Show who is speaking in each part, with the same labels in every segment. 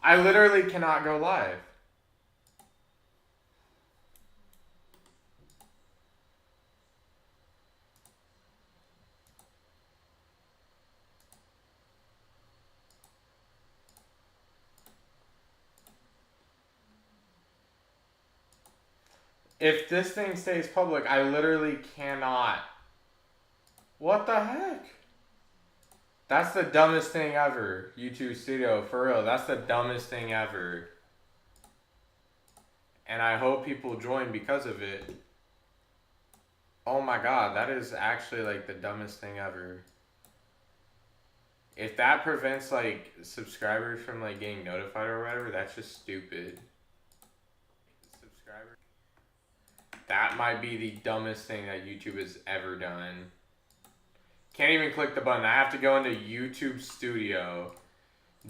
Speaker 1: I literally cannot go live. If this thing stays public, I literally cannot. What the heck? That's the dumbest thing ever. YouTube Studio, for real. That's the dumbest thing ever. And I hope people join because of it. Oh my god, that is actually like the dumbest thing ever. If that prevents like subscribers from like getting notified or whatever, that's just stupid. Subscriber. That might be the dumbest thing that YouTube has ever done. Can't even click the button. I have to go into YouTube Studio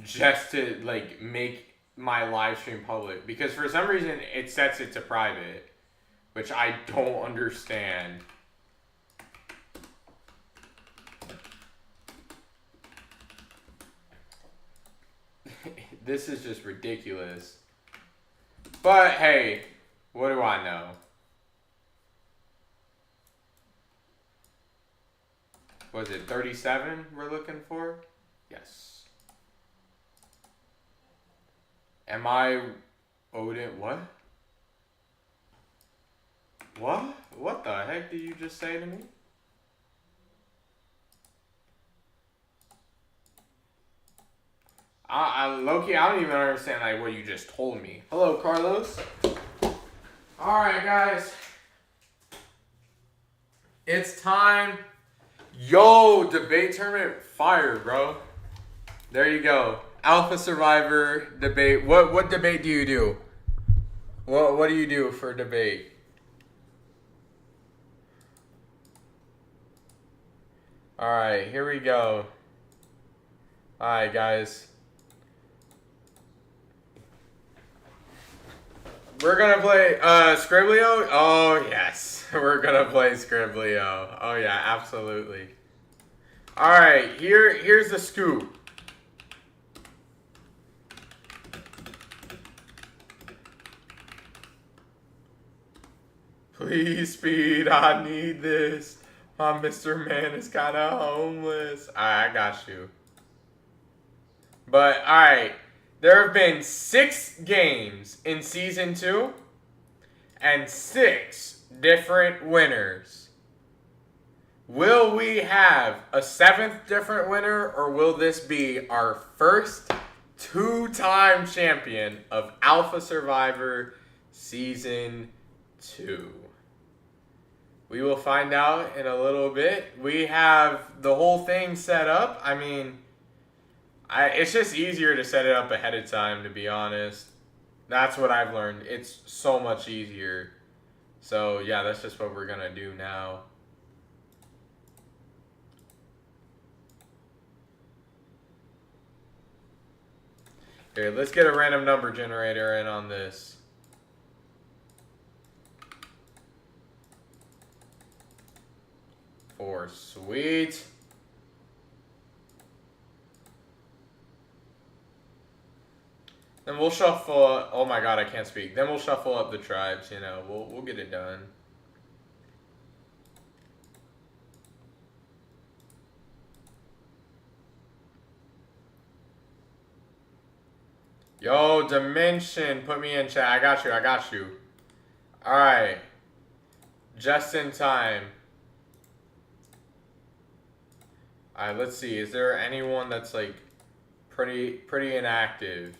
Speaker 1: just to like make my live stream public, because for some reason it sets it to private, which I don't understand. This is just ridiculous. But hey, what do I know? Was it 37 we're looking for? Yes. Am I Odin? What? What? What the heck did you just say to me? Loki, I don't even understand like what you just told me. Hello, Carlos. Alright, guys. It's time. Yo, debate tournament fire, bro. There you go. Alpha Survivor debate. What debate do you do? What do you do for debate? Alright, here we go. Alright, guys. We're gonna play Scriblio? Oh yes. We're gonna play Scriblio. Oh yeah, absolutely. Alright, here's the scoop. Please speed, I need this. My Mr. Man is kinda homeless. Alright, I got you. But alright. There have been 6 games in Season 2 and 6 different winners. Will we have a 7th different winner, or will this be our first 2-time champion of Alpha Survivor Season 2? We will find out in a little bit. We have the whole thing set up. I mean, it's just easier to set it up ahead of time, to be honest. That's what I've learned. It's so much easier. So, yeah, that's just what we're going to do now. Here, let's get a random number generator in on this. Four, sweet. Then we'll shuffle. Oh my god, I can't speak. Then we'll shuffle up the tribes. You know, we'll get it done. Yo, Dimension, put me in chat. I got you. I got you. All right. Just in time. All right. Let's see. Is there anyone that's like pretty inactive?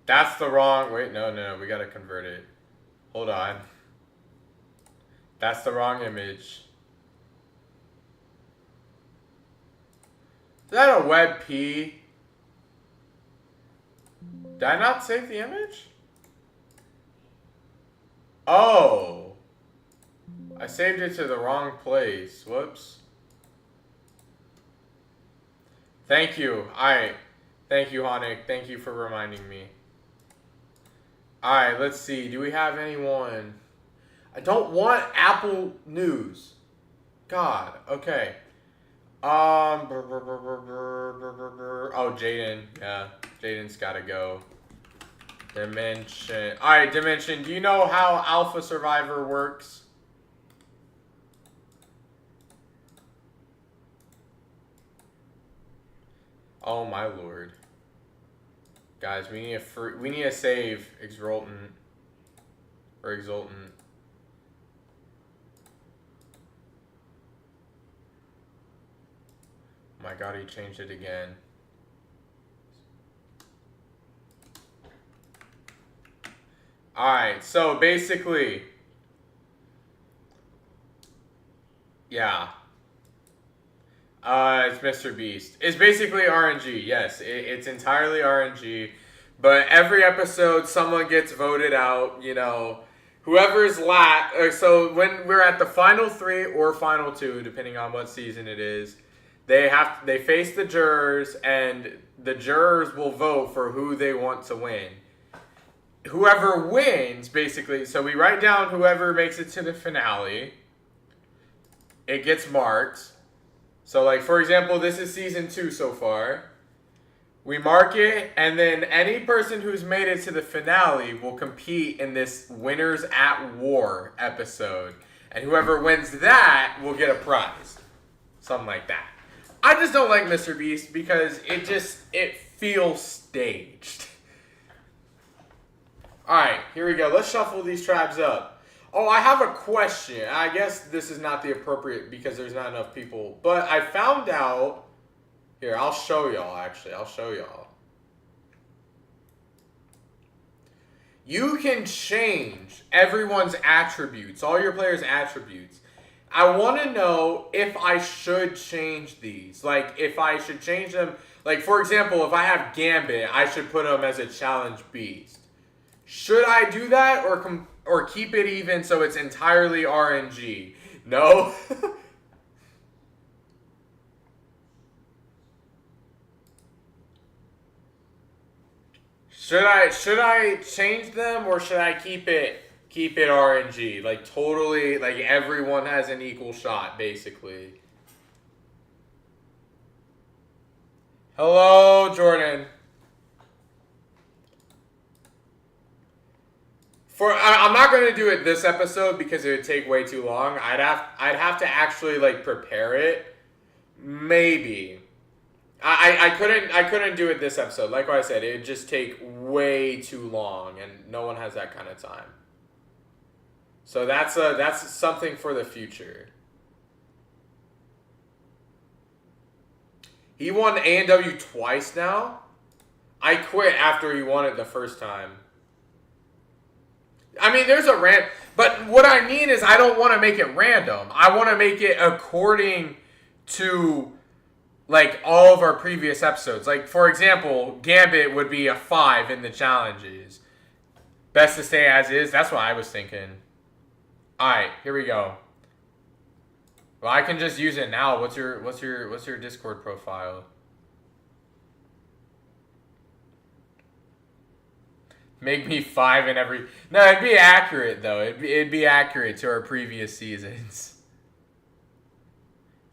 Speaker 1: That's the wrong... Wait, no. We got to convert it. Hold on. That's the wrong image. Is that a web P? Did I not save the image? Oh. I saved it to the wrong place. Whoops. Thank you. Alright. Thank you, Honik. Thank you for reminding me. Alright, let's see. Do we have anyone? I don't want Apple News. God. Okay. Oh, Jaden. Yeah, Jaden's gotta go. Dimension. Alright, Dimension, do you know how Alpha Survivor works? Oh my lord. Guys, we need a save Exultant. Or Exultant. Oh my god, he changed it again. Alright, so basically, yeah. It's Mr. Beast. It's basically RNG, yes. It's entirely RNG. But every episode, someone gets voted out, you know. Whoever's last, so when we're at the final 3 or final 2, depending on what season it is, they face the jurors, and the jurors will vote for who they want to win. Whoever wins, basically, so we write down whoever makes it to the finale. It gets marked. So, like, for example, this is season 2 so far. We mark it, and then any person who's made it to the finale will compete in this Winners at War episode. And whoever wins that will get a prize. Something like that. I just don't like Mr. Beast because it feels staged. Alright, here we go. Let's shuffle these tribes up. Oh, I have a question. I guess this is not the appropriate because there's not enough people. But I found out... Here, I'll show y'all, actually. I'll show y'all. You can change everyone's attributes, all your players' attributes. I want to know if I should change these. Like, if I should change them. Like, for example, if I have Gambit, I should put him as a challenge beast. Should I do that or keep it even so it's entirely RNG? No? Should I change them or should I keep it RNG? Like totally, like everyone has an equal shot basically. Hello, Jordan. I'm not gonna do it this episode because it would take way too long. I'd have to actually like prepare it. Maybe. I couldn't do it this episode. Like I said, it'd just take way too long, and no one has that kind of time. So that's something for the future. He won A&W twice now. I quit after he won it the first time. I mean, there's a but what I mean is I don't want to make it random. I want to make it according to, like, all of our previous episodes. Like, for example, Gambit would be a 5 in the challenges. Best to stay as is. That's what I was thinking. Alright, here we go. Well, I can just use it now. What's your Discord profile? Make me 5 in every... No, it'd be accurate, though. It'd be accurate to our previous seasons.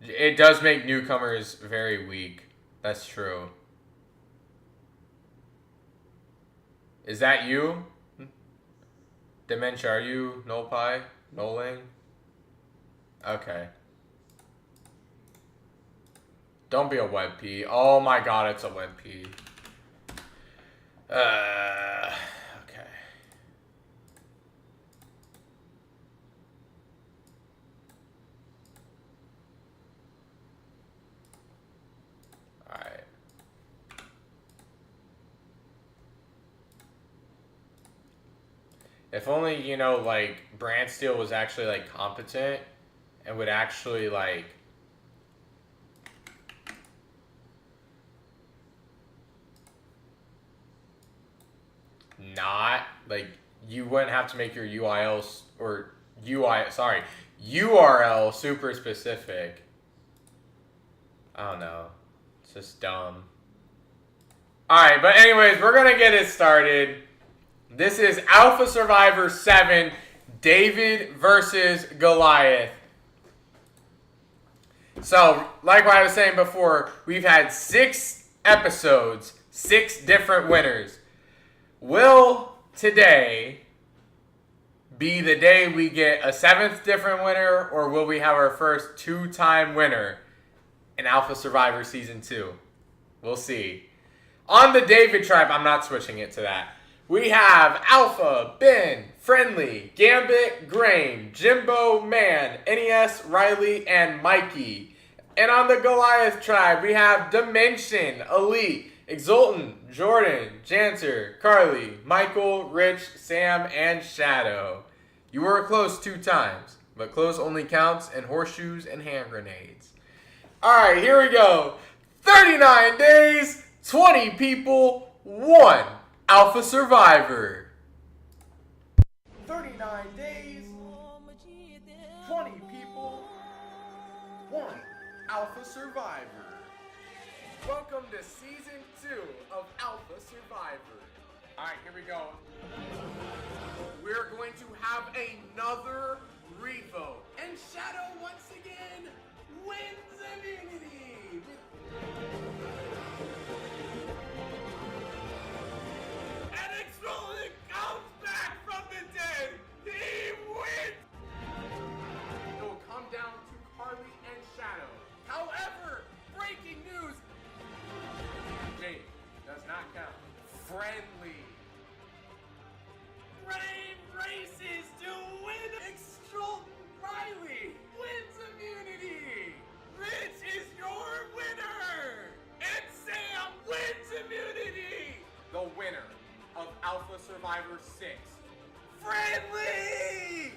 Speaker 1: It does make newcomers very weak. That's true. Is that you? Dementia, are you Nolpai? Noling? Okay. Don't be a web P. Oh my god, it's a web P. Okay. Alright. If only, you know, like, Brandsteel was actually, like, competent and would actually, like... not, like, you wouldn't have to make your URL super specific. I don't know. It's just dumb. Alright, but anyways, we're gonna get it started. This is Alpha Survivor 7, David versus Goliath. So, like what I was saying before, we've had 6 episodes, 6 different winners. Will today be the day we get a 7th different winner, or will we have our first 2-time winner in Alpha Survivor Season 2? We'll see. On the David tribe, I'm not switching it to that. We have Alpha, Ben, Friendly, Gambit, Grain, Jimbo, Man, NES, Riley, and Mikey. And on the Goliath tribe, we have Dimension, Elite, Exultant, Jordan, Janter, Carly, Michael, Rich, Sam, and Shadow. You were close 2 times, but close only counts in horseshoes and hand grenades. Alright, here we go. 39 days, 20 people, 1 Alpha Survivor. 39 days, 20 people, 1 Alpha Survivor. Welcome to Season 2 of Alpha Survivor. Alright, here we go. We're going to have another revote. And Shadow, once again, wins immunity. And Exultant comes back from the dead. He wins. It will come down to Carly and Shadow. However, breaking news. Jake does not count. Friendly. Brave races to win. Exultant Riley wins immunity. Rich is your winner. And Sam wins immunity. The winner of Alpha Survivor 6. Friendly!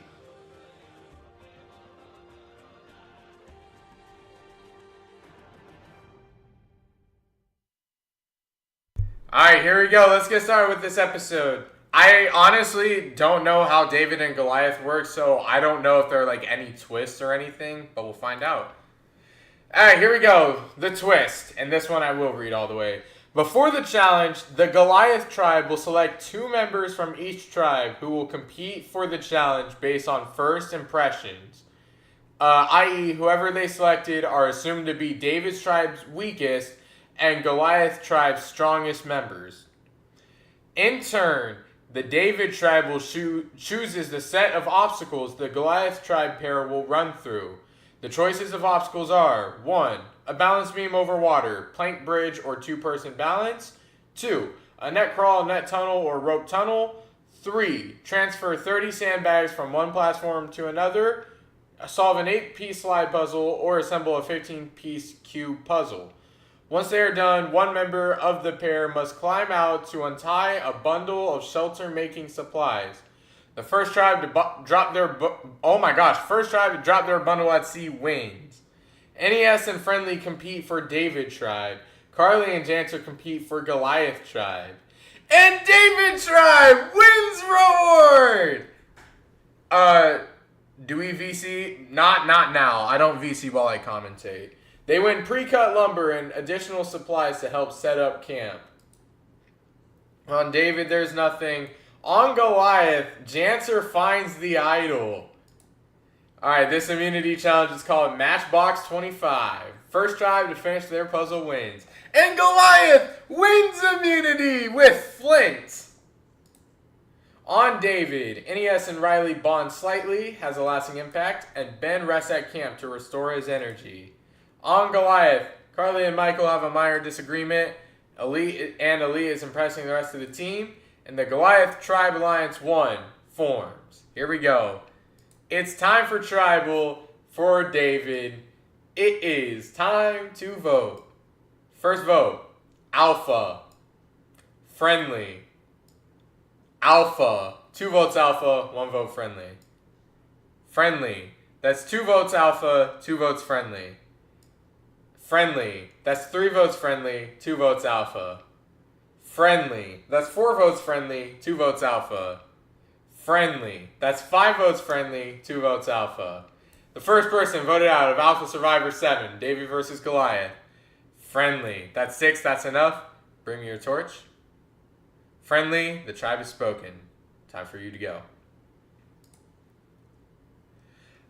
Speaker 1: Alright, here we go. Let's get started with this episode. I honestly don't know how David and Goliath work, so I don't know if there are like any twists or anything, but we'll find out. Alright, here we go. The twist. And this one I will read all the way. Before the challenge, the Goliath tribe will select 2 members from each tribe who will compete for the challenge based on first impressions. I.e., whoever they selected are assumed to be David's tribe's weakest and Goliath tribe's strongest members. In turn, the David tribe will chooses the set of obstacles the Goliath tribe pair will run through. The choices of obstacles are 1. A balance beam over water, plank bridge, or 2-person balance. 2. A net crawl, net tunnel, or rope tunnel. 3. Transfer 30 sandbags from one platform to another. Solve an 8-piece slide puzzle, or assemble a 15-piece cube puzzle. Once they are done, one member of the pair must climb out to untie a bundle of shelter-making supplies. The first tribe to drop their bundle at sea wins. NES and Friendly compete for David tribe. Carly and Janter compete for Goliath tribe. And David tribe wins reward! Do we VC? Not now. I don't VC while I commentate. They win pre-cut lumber and additional supplies to help set up camp. On David, there's nothing. On Goliath, Janter finds the idol. Alright, this immunity challenge is called Matchbox 25. First tribe to finish their puzzle wins. And Goliath wins immunity with Flint. On David, NES and Riley bond slightly, has a lasting impact, and Ben rests at camp to restore his energy. On Goliath, Carly and Michael have a minor disagreement. Elite is impressing the rest of the team. And the Goliath Tribe Alliance 1 forms. Here we go. It's time for Tribal for David. It is time to vote. First vote, Alpha. Friendly. Alpha. 2 votes Alpha, 1 vote Friendly. Friendly. That's 2 votes Alpha, 2 votes Friendly. Friendly. That's 3 votes Friendly, 2 votes Alpha. Friendly. That's 4 votes Friendly, 2 votes Alpha. Friendly. That's 5 votes Friendly, 2 votes Alpha. The first person voted out of Alpha Survivor 7, David versus Goliath. Friendly. That's 6, that's enough. Bring me your torch. Friendly, the tribe has spoken. Time for you to go.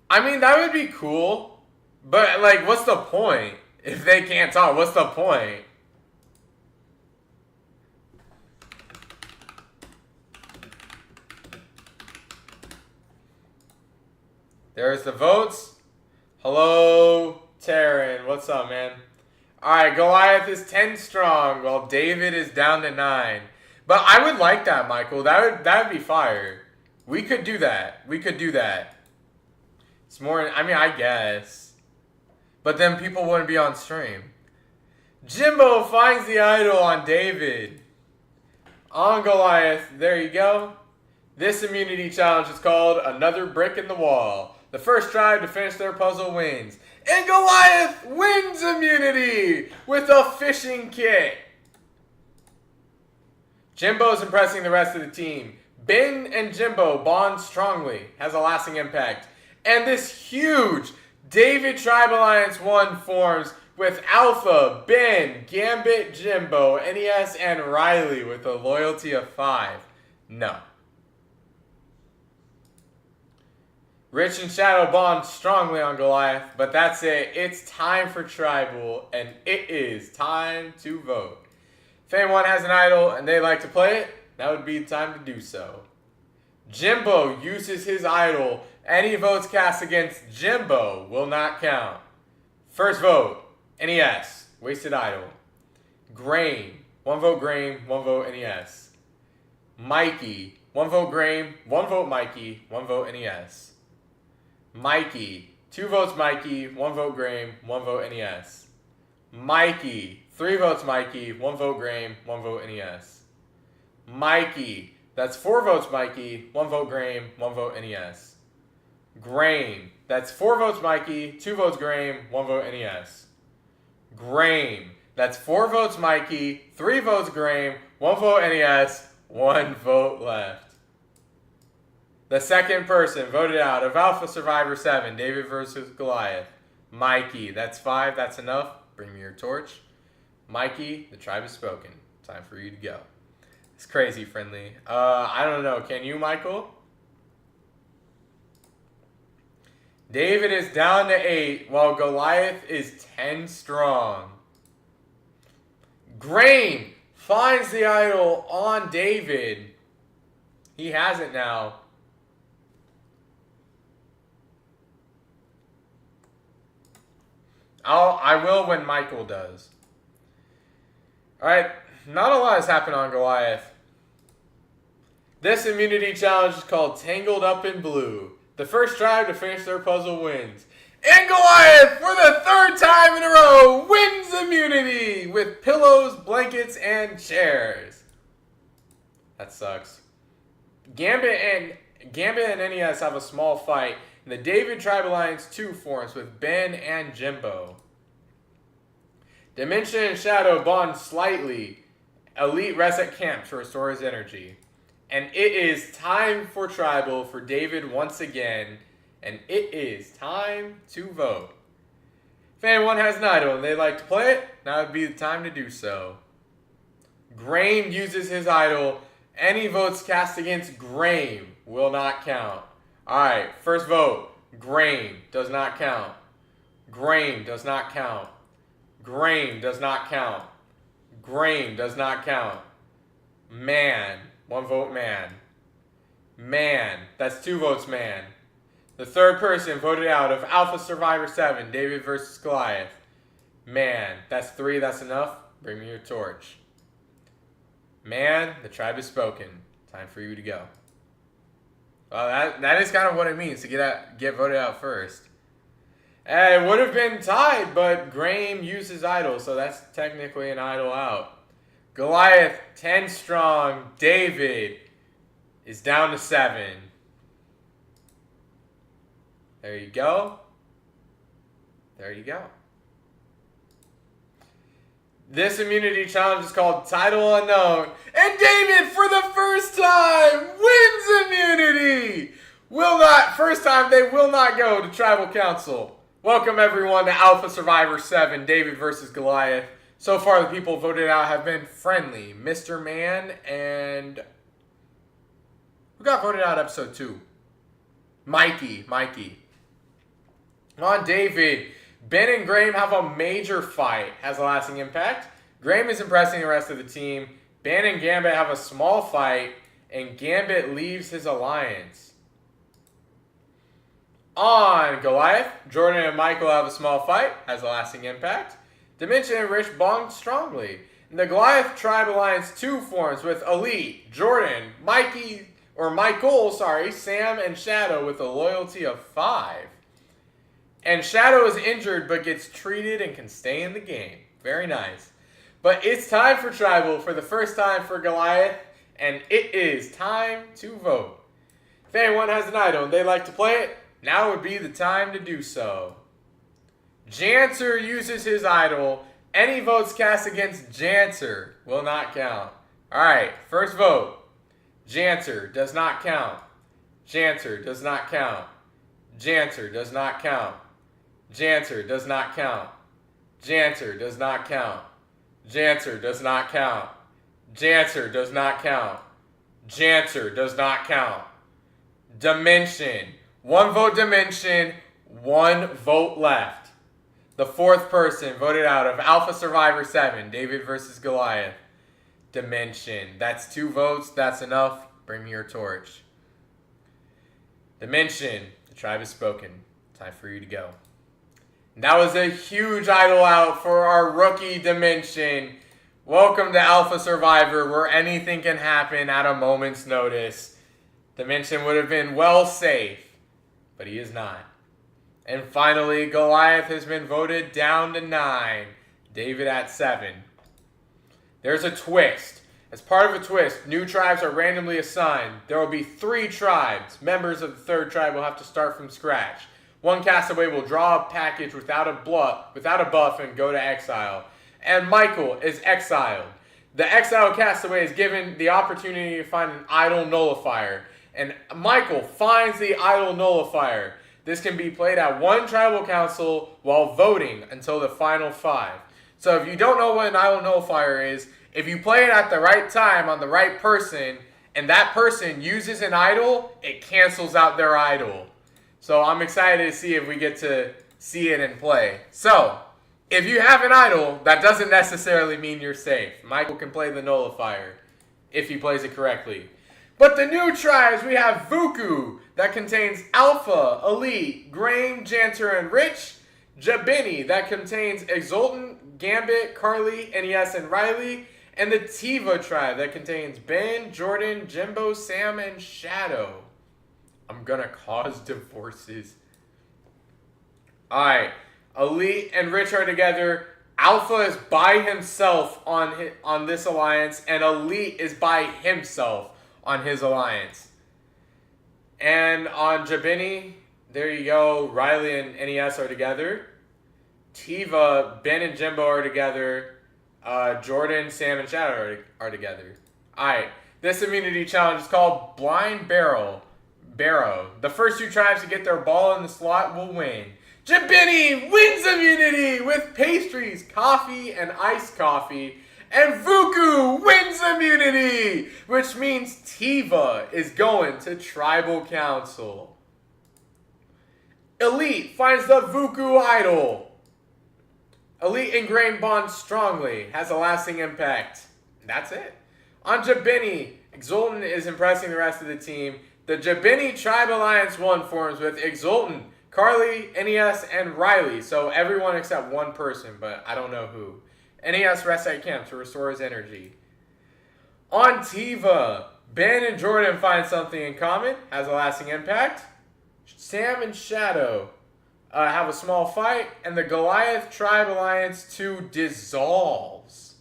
Speaker 1: I mean, that would be cool, But, like, what's the point? If they can't talk, what's the point? There's the votes. Hello, Taryn. What's up, man? Alright, Goliath is 10 strong, while David is down to 9. But I would like that, Michael. That would be fire. We could do that. We could do that. It's more, I mean, I guess. But then people wouldn't be on stream. Jimbo finds the idol on David. On Goliath. There you go. This immunity challenge is called Another Brick in the Wall. The first tribe to finish their puzzle wins. And Goliath wins immunity with a fishing kit. Jimbo's impressing the rest of the team. Ben and Jimbo bond strongly, has a lasting impact. And this huge David Tribe Alliance 1 forms with Alpha, Ben, Gambit, Jimbo, NES, and Riley with a loyalty of 5. No. Rich and Shadow bond strongly on Goliath, but that's it. It's time for Tribal, and it is time to vote. If anyone has an idol and they like to play it, that would be the time to do so. Jimbo uses his idol. Any votes cast against Jimbo will not count. First vote, NES, wasted idol. Grain, 1 vote Grain, 1 vote NES. Mikey, 1 vote Grain, 1 vote Mikey, 1 vote NES. Mikey, 2 votes Mikey, 1 vote Grain, 1 vote NES. Mikey, 3 votes Mikey, 1 vote Grain, 1 vote NES. Mikey, that's 4 votes Mikey, 1 vote Grain, 1 vote NES. Grain, that's 4 votes Mikey, 2 votes Grain, 1 vote NES. Grain, that's 4 votes Mikey, 3 votes Grain, 1 vote NES, 1 vote left. The second person voted out of Alpha Survivor 7, David versus Goliath. Mikey, that's 5, that's enough. Bring me your torch. Mikey, the tribe has spoken. Time for you to go. It's crazy, Friendly. I don't know. Can you, Michael? David is down to 8, while Goliath is 10 strong. Grain finds the idol on David. He has it now. I will when Michael does. Alright, not a lot has happened on Goliath. This immunity challenge is called Tangled Up in Blue. The first tribe to finish their puzzle wins. And Goliath, for the 3rd time in a row, wins immunity with pillows, blankets, and chairs. That sucks. Gambit and NES have a small fight. And the David Tribe Alliance 2 forms with Ben and Jimbo. Dimension and Shadow bond slightly. Elite rests at camp to restore his energy. And it is time for Tribal for David once again. And it is time to vote. If anyone has an idol and they'd like to play it, now would be the time to do so. Grain uses his idol. Any votes cast against Grain will not count. Alright, first vote. Grain does not count. Grain does not count. Grain does not count. Grain does not count. Man. 1 vote Man. Man. That's 2 votes Man. The third person voted out of Alpha Survivor 7, David versus Goliath. Man. That's 3. That's enough. Bring me your torch. Man, the tribe has spoken. Time for you to go. Well, that is kind of what it means to get voted out first. It would have been tied, but Graham used his idol, so that's technically an idol out. Goliath, 10 strong. David is down to 7. There you go. There you go. This immunity challenge is called Title Unknown. And David, for the first time, wins immunity! First time they will not go to Tribal Council. Welcome everyone to Alpha Survivor 7, David versus Goliath. So far the people voted out have been Friendly, Mr. Man, and... who got voted out episode 2? Mikey. On David, Ben and Graham have a major fight. Has a lasting impact. Graham is impressing the rest of the team. Ben and Gambit have a small fight, and Gambit leaves his alliance. On Goliath, Jordan and Michael have a small fight. Has a lasting impact. Dimension and Rich bond strongly. And the Goliath Tribe Alliance 2 forms with Elite, Jordan, Michael, Sam, and Shadow with a loyalty of 5. And Shadow is injured but gets treated and can stay in the game. Very nice. But it's time for Tribal for the first time for Goliath, and it is time to vote. If anyone has an idol and they'd like to play it, now would be the time to do so. Janter uses his idol. Any votes cast against Janter will not count. Alright, first vote. Janter does not count. Janter does not count. Janter does not count. Janter does not count. Janter does not count. Janter does not count. Janter does not count. Janter does not count. Dimension. 1 vote Dimension, 1 vote left. The 4th person voted out of Alpha Survivor 7, David versus Goliath. Dimension. That's 2 votes. That's enough. Bring me your torch. Dimension. The tribe has spoken. Time for you to go. And that was a huge idol out for our rookie Dimension. Welcome to Alpha Survivor, where anything can happen at a moment's notice. Dimension would have been well safe, but he is not. And finally, Goliath has been voted down to 9. David at 7. There's a twist. As part of a twist, new tribes are randomly assigned. There will be 3 tribes. Members of the 3rd tribe will have to start from scratch. 1 castaway will draw a package without a buff and go to exile. And Michael is exiled. The exiled castaway is given the opportunity to find an idol nullifier. And Michael finds the idol nullifier. This can be played at 1 tribal council while voting until the final 5. So if you don't know what an idol nullifier is, if you play it at the right time on the right person, and that person uses an idol, it cancels out their idol. So I'm excited to see if we get to see it in play. So, if you have an idol, that doesn't necessarily mean you're safe. Michael can play the nullifier if he plays it correctly. But the new tribes, we have Vuku, that contains Alpha, Elite, Graham, Janter, and Rich. Jabini, that contains Exultant, Gambit, Carly, NES, and Riley. And the Tiva tribe, that contains Ben, Jordan, Jimbo, Sam, and Shadow. I'm gonna cause divorces. Alright, Elite and Rich are together. Alpha is by himself on this alliance, and Elite is by himself on his alliance. And on Jabini, there you go. Riley and NES are together. Tiva, Ben and Jimbo are together. Jordan, Sam, and Shadow are together. Alright, this immunity challenge is called Blind Barrow. The first 2 tribes to get their ball in the slot will win. Jabini wins immunity with pastries, coffee, and iced coffee. And Vuku wins immunity, which means Tiva is going to Tribal Council. Elite finds the Vuku idol. Elite and Grain bond strongly, has a lasting impact. That's it. On Jabini, Exultant is impressing the rest of the team. The Jabini Tribe Alliance 1 forms with Exultant, Carly, NES, and Riley. So everyone except 1 person, but I don't know who. NES rests at camp to restore his energy. On Tiva, Ben and Jordan find something in common, has a lasting impact. Sam and Shadow have a small fight, and the Goliath Tribe Alliance 2 dissolves.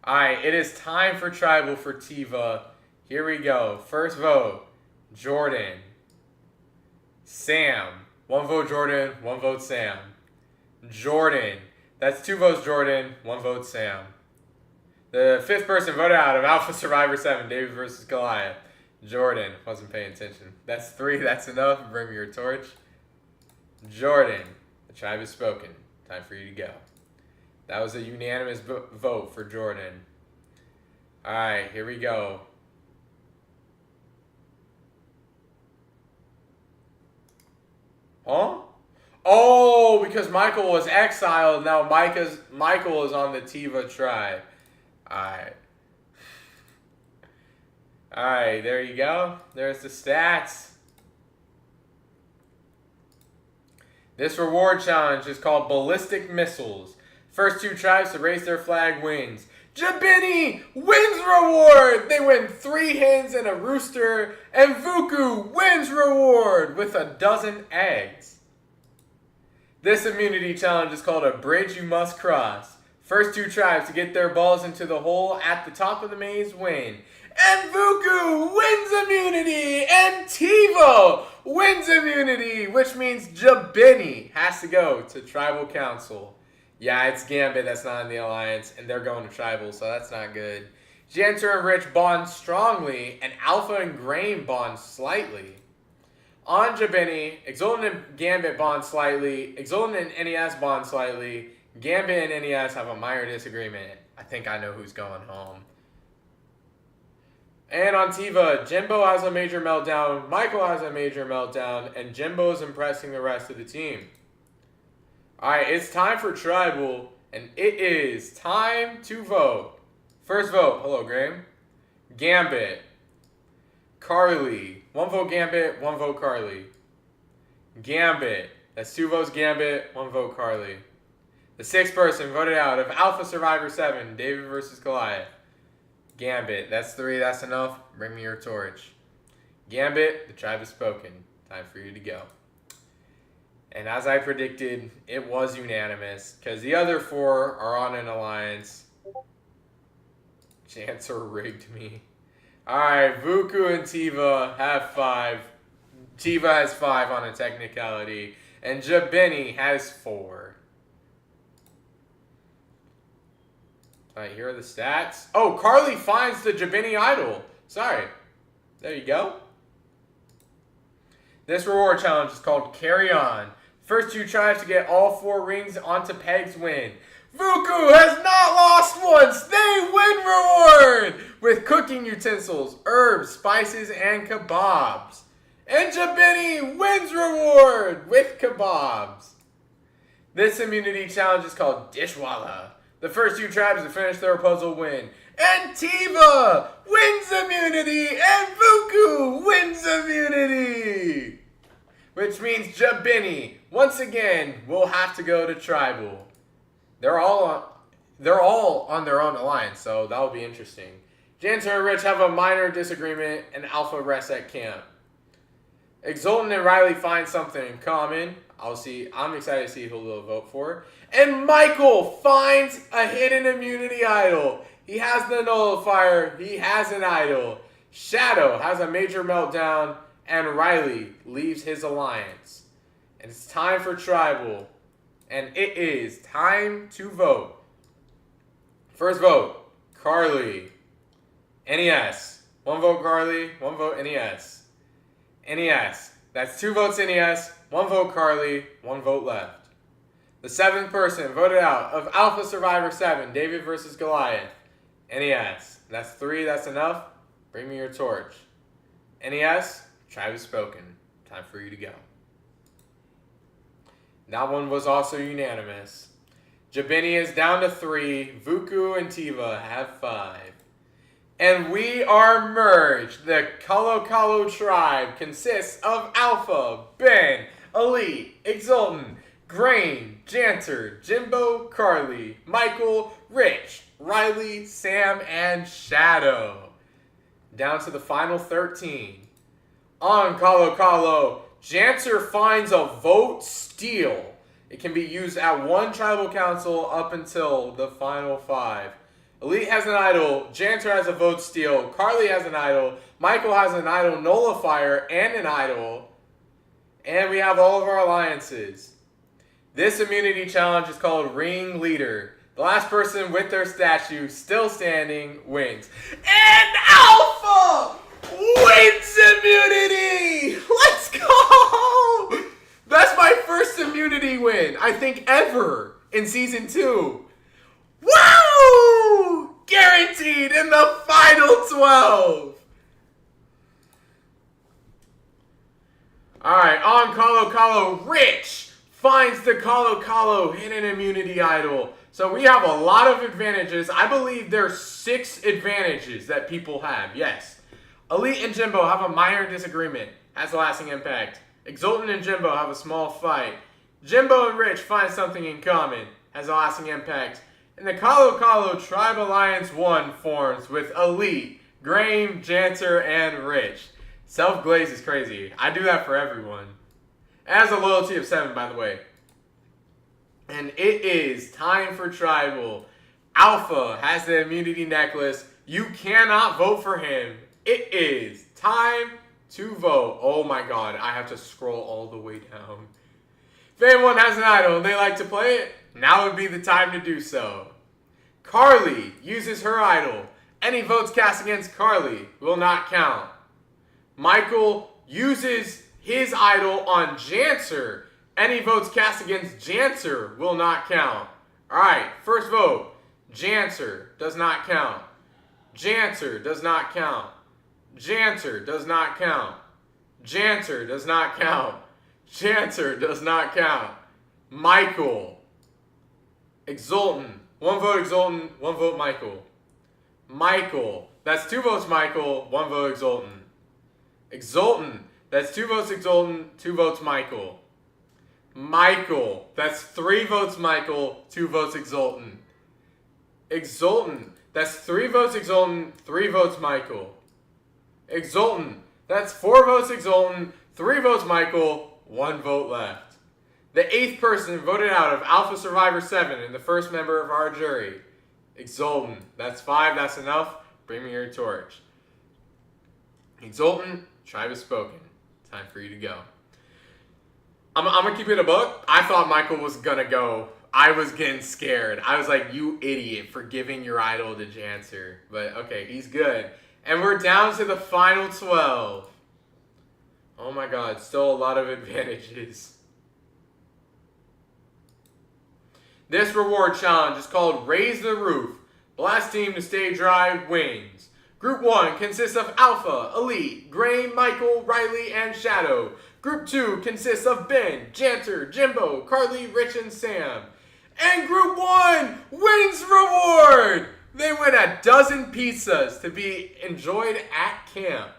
Speaker 1: Alright, it is time for Tribal for Tiva. Here we go. First vote, Jordan. Sam. 1 vote Jordan, 1 vote Sam. Jordan. That's 2 votes Jordan, 1 vote Sam. The 5th person voted out of Alpha Survivor 7, David versus Goliath. Jordan. Wasn't paying attention. That's 3. That's enough. Bring me your torch. Jordan. The tribe has spoken. Time for you to go. That was a unanimous vote for Jordan. Alright, here we go. Huh? Oh, because Michael was exiled. Now Michael is on the Tiva tribe. Alright. Alright, there you go. There's the stats. This reward challenge is called Ballistic Missiles. First 2 tribes to raise their flag wins. Jabini wins reward! They win 3 hens and a rooster. And Vuku wins reward with a dozen eggs. This immunity challenge is called A Bridge You Must Cross. First 2 tribes to get their balls into the hole at the top of the maze win. And Vuku wins immunity! And Tivo wins immunity! Which means Jabini has to go to Tribal Council. Yeah, it's Gambit that's not in the Alliance, and they're going to Tribal, so that's not good. Janter and Rich bond strongly, and Alpha and Grain bond slightly. On Jabini, Exultant and Gambit bond slightly. Exultant and NES bond slightly. Gambit and NES have a minor disagreement. I think I know who's going home. And on Tiva, Jimbo has a major meltdown, Michael has a major meltdown, and Jimbo is impressing the rest of the team. Alright, it's time for Tribal, and it is time to vote. First vote, hello Graham. Gambit. Carly. 1 vote Gambit, 1 vote Carly. Gambit. That's 2 votes Gambit, 1 vote Carly. The 6th person voted out of Alpha Survivor 7, David versus Goliath. Gambit. That's 3, that's enough. Bring me your torch. Gambit, the tribe has spoken. Time for you to go. And as I predicted, it was unanimous, because the other 4 are on an alliance. Janter rigged me. Alright, Vuku and Tiva have 5. Tiva has 5 on a technicality. And Jabini has 4. Alright, here are the stats. Oh, Carly finds the Jabini idol. Sorry. There you go. This reward challenge is called Carry On. First 2 tribes to get all 4 rings onto pegs win. Vuku has not lost once. They win reward with cooking utensils, herbs, spices, and kebabs. And Jabini wins reward with kebabs. This immunity challenge is called Dishwalla. The first 2 tribes to finish their puzzle win. And Tiva wins immunity, and Vuku wins immunity. Which means Jabini, once again, will have to go to Tribal. They're all on their own alliance, so that'll be interesting. Janter and Rich have a minor disagreement, and Alpha rests at camp. Exultant and Riley find something in common. I'm excited to see who they'll vote for. And Michael finds a hidden immunity idol. He has the nullifier. He has an idol. Shadow has a major meltdown. And Riley leaves his alliance. And it's time for Tribal. And it is time to vote. First vote, Carly. NES. 1 vote Carly, 1 vote NES. NES. That's 2 votes NES, 1 vote Carly, 1 vote left. The 7th person voted out of Alpha Survivor 7, David versus Goliath. NES. That's 3, that's enough. Bring me your torch. NES, tribe has spoken. Time for you to go. That one was also unanimous. Jabini is down to 3. Vuku and Tiva have 5. And we are merged. The Kalo Kalo tribe consists of Alpha, Ben, Elite, Exultant, Grain, Janter, Jimbo, Carly, Michael, Rich, Riley, Sam, and Shadow. Down to the final 13. On Kalo Kalo, Janter finds a vote steal. It can be used at 1 tribal council up until the final 5. Elite has an idol, Janter has a vote steal, Carly has an idol, Michael has an idol nullifier and an idol, and we have all of our alliances. This immunity challenge is called Ring Leader. The last person with their statue still standing wins. And Alpha wins immunity! Let's go! That's my first immunity win, I think, ever in Season 2. Woo! Guaranteed in the final 12. Alright, on Kalo Kalo, Rich finds the Calo hidden immunity idol. So we have a lot of advantages. I believe there's 6 advantages that people have. Yes. Elite and Jimbo have a minor disagreement. Has a lasting impact. Exultant and Jimbo have a small fight. Jimbo and Rich find something in common. Has a lasting impact. And the Calo Tribe Alliance 1 forms with Elite, Graham, Janter, and Rich. Self-glaze is crazy. I do that for everyone. It has a loyalty of 7, by the way. And it is time for Tribal. Alpha has the immunity necklace. You cannot vote for him. It is time to vote. Oh my god, I have to scroll all the way down. If anyone has an idol and they like to play it, now would be the time to do so. Carly uses her idol. Any votes cast against Carly will not count. Michael uses his idol on Janter. Any votes cast against Janter will not count. Alright, first vote. Janter does not count. Janter does not count. Janter does not count. Janter does not count. Janter does not count. Michael. Exultant. 1 vote Exultant, 1 vote Michael. Michael. That's 2 votes Michael, 1 vote Exultant. Exultant. That's 2 votes Exultant, 2 votes Michael. Michael. That's 3 votes Michael, 2 votes Exultant. Exultant. That's 3 votes Exultant, 3 votes Michael. Exultant. That's 4 votes Exultant, 3 votes Michael, 1 vote left. The 8th person voted out of Alpha Survivor 7 and the first member of our jury. Exultant. That's 5. That's enough. Bring me your torch. Exultant. Tribe has spoken. Time for you to go. I'm going to keep it a buck. I thought Michael was going to go. I was getting scared. I was like, you idiot for giving your idol to Janter. But okay, he's good. And we're down to the final 12. Oh my god, still a lot of advantages. This reward challenge is called Raise the Roof. The last team to stay dry wins. Group 1 consists of Alpha, Elite, Graham, Michael, Riley, and Shadow. Group 2 consists of Ben, Janter, Jimbo, Carly, Rich, and Sam. And Group 1 wins reward! They win a dozen pizzas to be enjoyed at camp.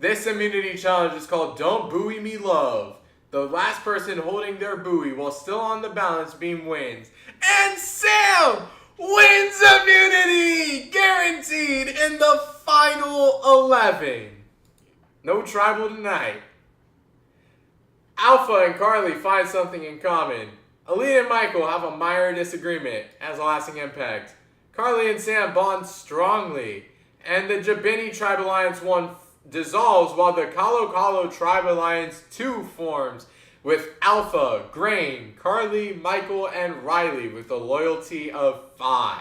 Speaker 1: This immunity challenge is called Don't Buoy Me Love. The last person holding their buoy while still on the balance beam wins. And Sam wins immunity! Guaranteed in the final 11. No tribal tonight. Alpha and Carly find something in common. Elite and Michael have a minor disagreement. Has a lasting impact. Carly and Sam bond strongly. And the Jabini Tribe Alliance 1 dissolves while the Calo Tribe Alliance 2 forms with Alpha, Graham, Carly, Michael, and Riley with a loyalty of 5.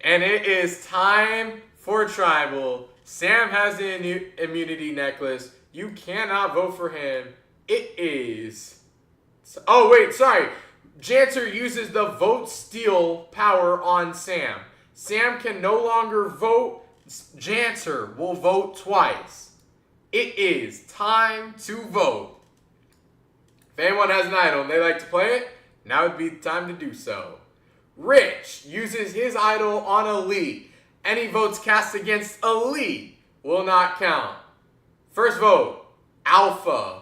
Speaker 1: And it is time for Tribal. Sam has the immunity necklace. You cannot vote for him. It is... Oh, wait, sorry. Janter uses the vote steal power on Sam. Sam can no longer vote. Janter will vote twice. It is time to vote. If anyone has an idol and they like to play it, now would be the time to do so. Rich uses his idol on Elite. Any votes cast against Elite will not count. First vote, Alpha.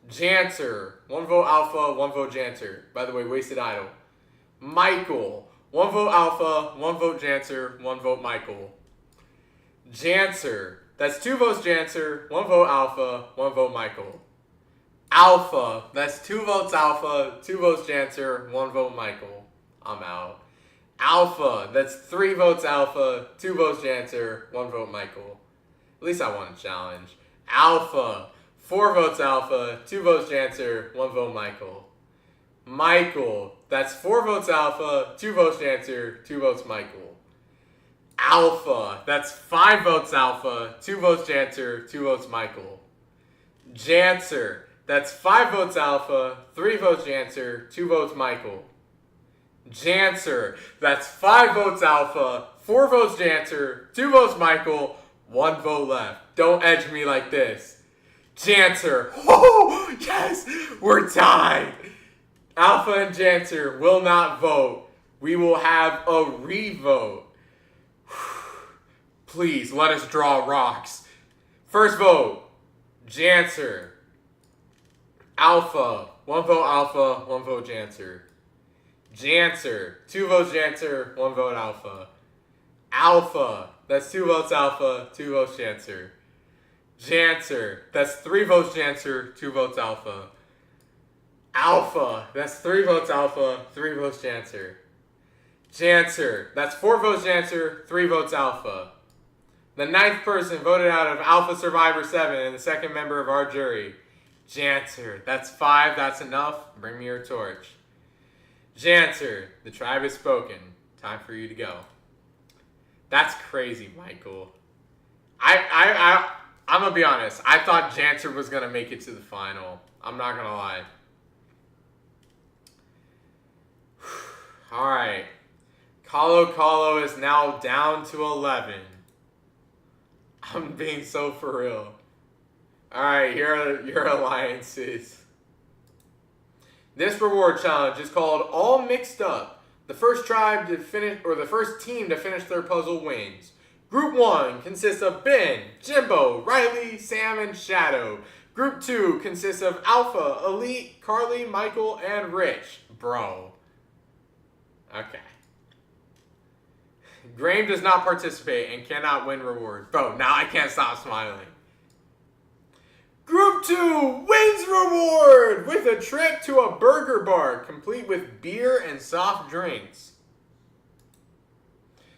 Speaker 1: Janter. 1 vote Alpha, 1 vote Janter. By the way, wasted idol. Michael. 1 vote Alpha, 1 vote Janter, 1 vote Michael. Janter. That's 2 votes Janter, 1 vote Alpha, 1 vote Michael. Alpha. That's 2 votes Alpha, 2 votes Janter, 1 vote Michael. I'm out. Alpha. That's 3 votes Alpha, 2 votes Janter, 1 vote Michael. At least I won a challenge. Alpha. 4 votes Alpha, 2 votes Janter, 1 vote Michael. Michael. That's 4 votes Alpha, 2 votes Janter, 2 votes Michael. Alpha. That's 5 votes Alpha, 2 votes Janter, 2 votes Michael. Janter. That's 5 votes Alpha, 3 votes Janter, 2 votes Michael. Janter. That's 5 votes Alpha, 4 votes Janter, 2 votes Michael, 1 vote left. Don't edge me like this. Janter. Oh, yes, we're tied. Alpha and Janter will not vote. We will have a revote. Please, let us draw rocks. First vote, Janter. Alpha. 1 vote Alpha, 1 vote Janter. Janter. 2 votes Janter, 1 vote Alpha. Alpha. That's 2 votes Alpha, 2 votes Janter. Janter. That's 3 votes Janter, 2 votes Alpha. Alpha. That's 3 votes Alpha, 3 votes Janter. Janter. That's 4 votes Janter, 3 votes Alpha. The 9th person voted out of Alpha Survivor 7 and the 2nd member of our jury. Janter. That's 5. That's enough. Bring me your torch. Janter. The tribe has spoken. Time for you to go. That's crazy, Michael. I'm going to be honest. I thought Janter was going to make it to the final. I'm not going to lie. All right. Colo is now down to 11. I'm being so for real. Alright, here are your alliances. This reward challenge is called All Mixed Up. The first tribe to finish, or the first team to finish their puzzle wins. Group 1 consists of Ben, Jimbo, Riley, Sam, and Shadow. Group 2 consists of Alpha, Elite, Carly, Michael, and Rich. Bro. Okay. Graham does not participate and cannot win reward. Bro, now I can't stop smiling. Group 2 wins reward with a trip to a burger bar complete with beer and soft drinks.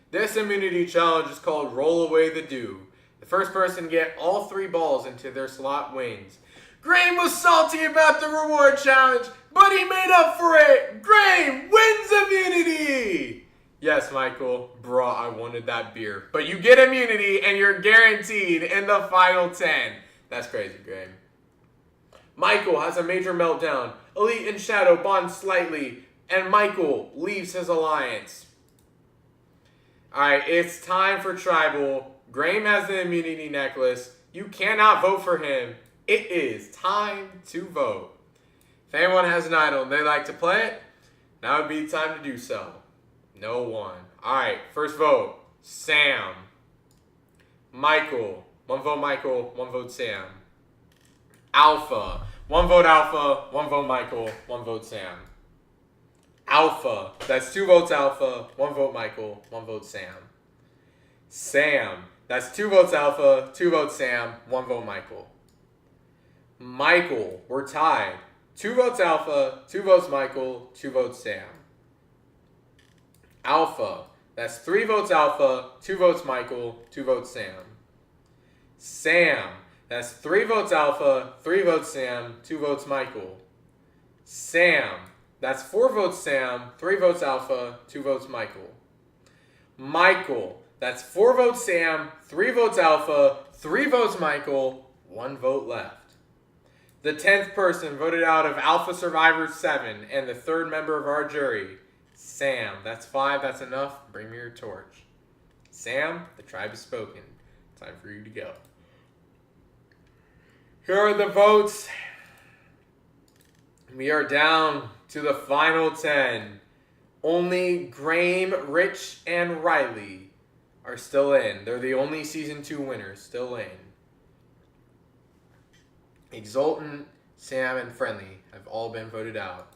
Speaker 1: This immunity challenge is called Roll Away the Dew. The first person to get all 3 balls into their slot wins. Graham was salty about the reward challenge, but he made up for it. Graham wins immunity. Yes, Michael. Bruh, I wanted that beer. But you get immunity and you're guaranteed in the final 10. That's crazy, Graham. Michael has a major meltdown. Elite and Shadow bond slightly, and Michael leaves his alliance. Alright, it's time for Tribal. Graham has the immunity necklace. You cannot vote for him. It is time to vote. If anyone has an idol and they like to play it, now would be time to do so. No one. Alright, first vote. Sam. Michael. 1 vote Michael, 1 vote Sam. Alpha. 1 vote Alpha, 1 vote Michael, 1 vote Sam. Alpha. That's 2 votes Alpha, 1 vote Michael, 1 vote Sam. Sam. That's 2 votes Alpha, 2 votes Sam, 1 vote Michael. Michael. We're tied. 2 votes Alpha, 2 votes Michael, 2 votes Sam. Alpha. That's 3 votes Alpha, 2 votes Michael, 2 votes Sam. Sam. That's 3 votes Alpha, 3 votes Sam, 2 votes Michael. Sam. That's 4 votes Sam, 3 votes Alpha, 2 votes Michael. Michael. That's 4 votes Sam, 3 votes Alpha, 3 votes Michael, 1 vote left. The 10th person voted out of Alpha Survivor 7 and the 3rd member of our jury. Sam. That's 5. That's enough. Bring me your torch. Sam, the tribe has spoken. Time for you to go. Here are the votes. We are down to the final 10. Only Graham, Rich, and Riley are still in. They're the only Season 2 winners still in. Exultant, Sam, and Friendly have all been voted out.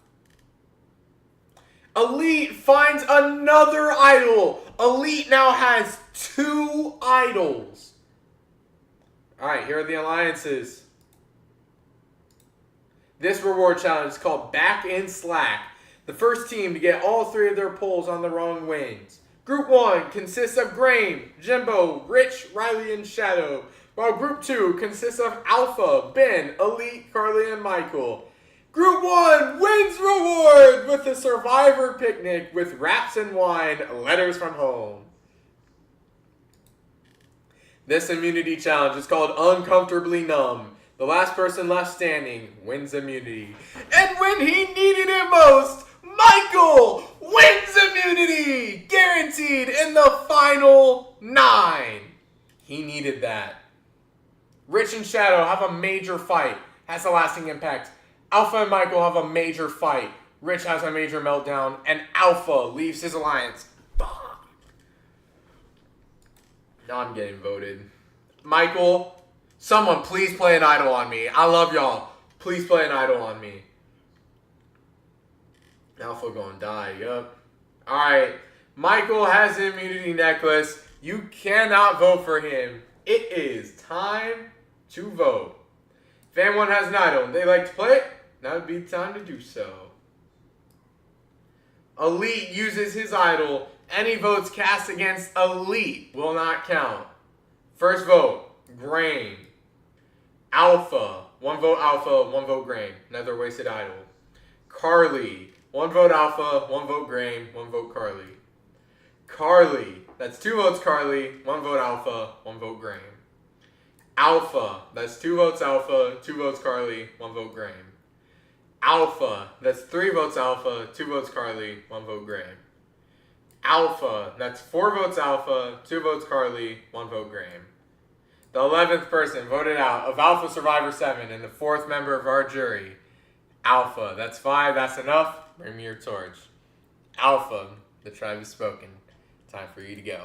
Speaker 1: Elite finds another idol. Elite now has 2 idols. Alright, here are the alliances. This reward challenge is called Back in Slack. The first team to get all 3 of their polls on the wrong wins. Group 1 consists of Graham, Jimbo, Rich, Riley, and Shadow. While Group 2 consists of Alpha, Ben, Elite, Carly, and Michael. Group 1 wins reward with a survivor picnic with wraps and wine, letters from home. This immunity challenge is called Uncomfortably Numb. The last person left standing wins immunity. And when he needed it most, Michael wins immunity! Guaranteed in the final 9. He needed that. Rich and Shadow have a major fight. Has a lasting impact. Alpha and Michael have a major fight. Rich has a major meltdown. And Alpha leaves his alliance. Now I'm getting voted. Michael, someone please play an idol on me. I love y'all. Please play an idol on me. Alpha gonna die, yup. Alright. Michael has the immunity necklace. You cannot vote for him. It is time to vote. If anyone has an idol and they like to play it, now would be time to do so. Elite uses his idol. Any votes cast against Elite will not count. First vote, Grain. Alpha. 1 vote Alpha, 1 vote Grain. Another wasted idol. Carly. 1 vote Alpha, 1 vote Grain, 1 vote Carly. Carly. That's 2 votes Carly, 1 vote Alpha, 1 vote Grain. Alpha. That's 2 votes Alpha, 2 votes Carly, 1 vote Grain. Alpha. That's 3 votes Alpha, 2 votes Carly, 1 vote Grain. Alpha. That's 4 votes Alpha, 2 votes Carly, 1 vote Grain. The 11th person voted out of Alpha Survivor 7 and the 4th member of our jury. Alpha. That's 5. That's enough. Bring me your torch. Alpha. The tribe has spoken. Time for you to go.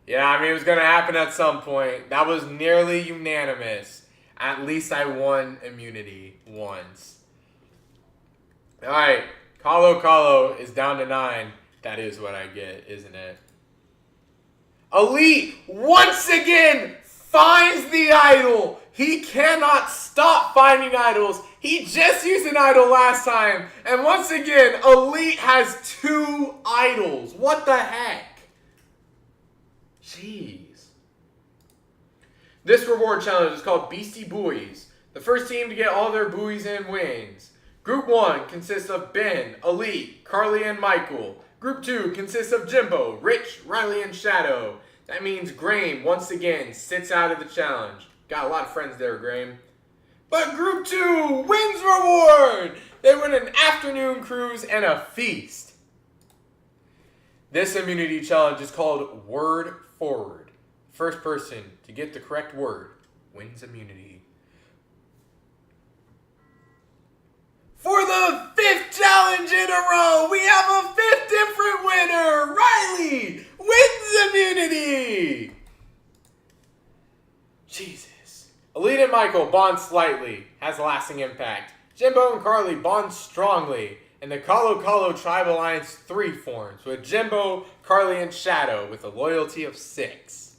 Speaker 1: Yeah, I mean, it was going to happen at some point. That was nearly unanimous. At least I won immunity once. Alright. Kalo is down to 9. That is what I get, isn't it? Elite, once again, finds the idol. He cannot stop finding idols. He just used an idol last time. And once again, Elite has 2 idols. What the heck? Jeez. This reward challenge is called Beastie Buoys. The first team to get all their buoys in wins. Group 1 consists of Ben, Elite, Carly, and Michael. Group 2 consists of Jimbo, Rich, Riley, and Shadow. That means Graham, once again, sits out of the challenge. Got a lot of friends there, Graham. But Group 2 wins reward! They win an afternoon cruise and a feast. This immunity challenge is called Word Forward. First person to get the correct word wins immunity. For the 5th challenge in a row, we have a 5th different winner. Riley wins immunity. Jesus. Elite and Michael bond slightly, has lasting impact. Jimbo and Carly bond strongly, and the Kalo Tribe Alliance 3 forms, with Jimbo, Carly, and Shadow with a loyalty of 6.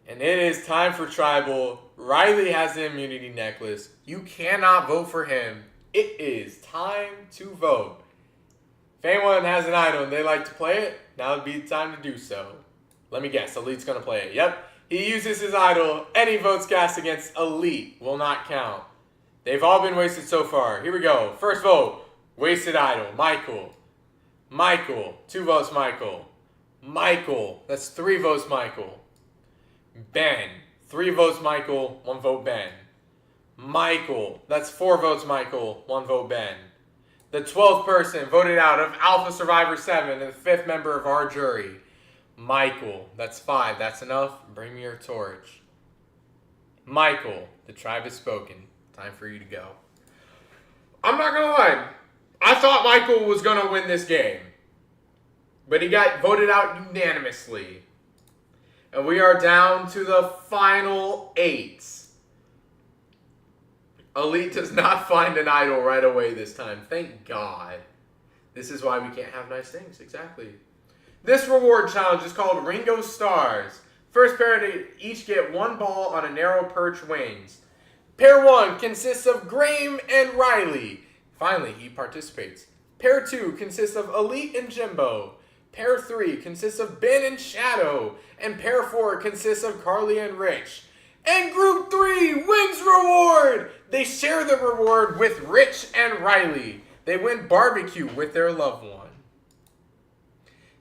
Speaker 1: And it is time for Tribal. Riley has the immunity necklace. You cannot vote for him. It is time to vote. If anyone has an idol and they like to play it, now would be the time to do so. Let me guess, Elite's going to play it. Yep, he uses his idol. Any votes cast against Elite will not count. They've all been wasted so far. Here we go. First vote, wasted idol, Michael. Michael, 2 votes Michael. Michael, that's 3 votes Michael. Ben, 3 votes Michael, 1 vote Ben. Michael, that's 4 votes Michael, 1 vote Ben. The 12th person voted out of Alpha Survivor 7 and the 5th member of our jury. Michael, that's 5, that's enough. Bring me your torch. Michael, the tribe has spoken. Time for you to go. I'm not going to lie. I thought Michael was going to win this game. But he got voted out unanimously. And we are down to the final 8. Elite does not find an idol right away this time. Thank God. This is why we can't have nice things. Exactly. This reward challenge is called Ringo Stars. First pair to each get 1 ball on a narrow perch wins. Pair 1 consists of Graham and Riley. Finally, he participates. Pair 2 consists of Elite and Jimbo. Pair 3 consists of Ben and Shadow. And pair 4 consists of Carly and Rich. And Group 3 wins reward! They share the reward with Rich and Riley. They win barbecue with their loved one.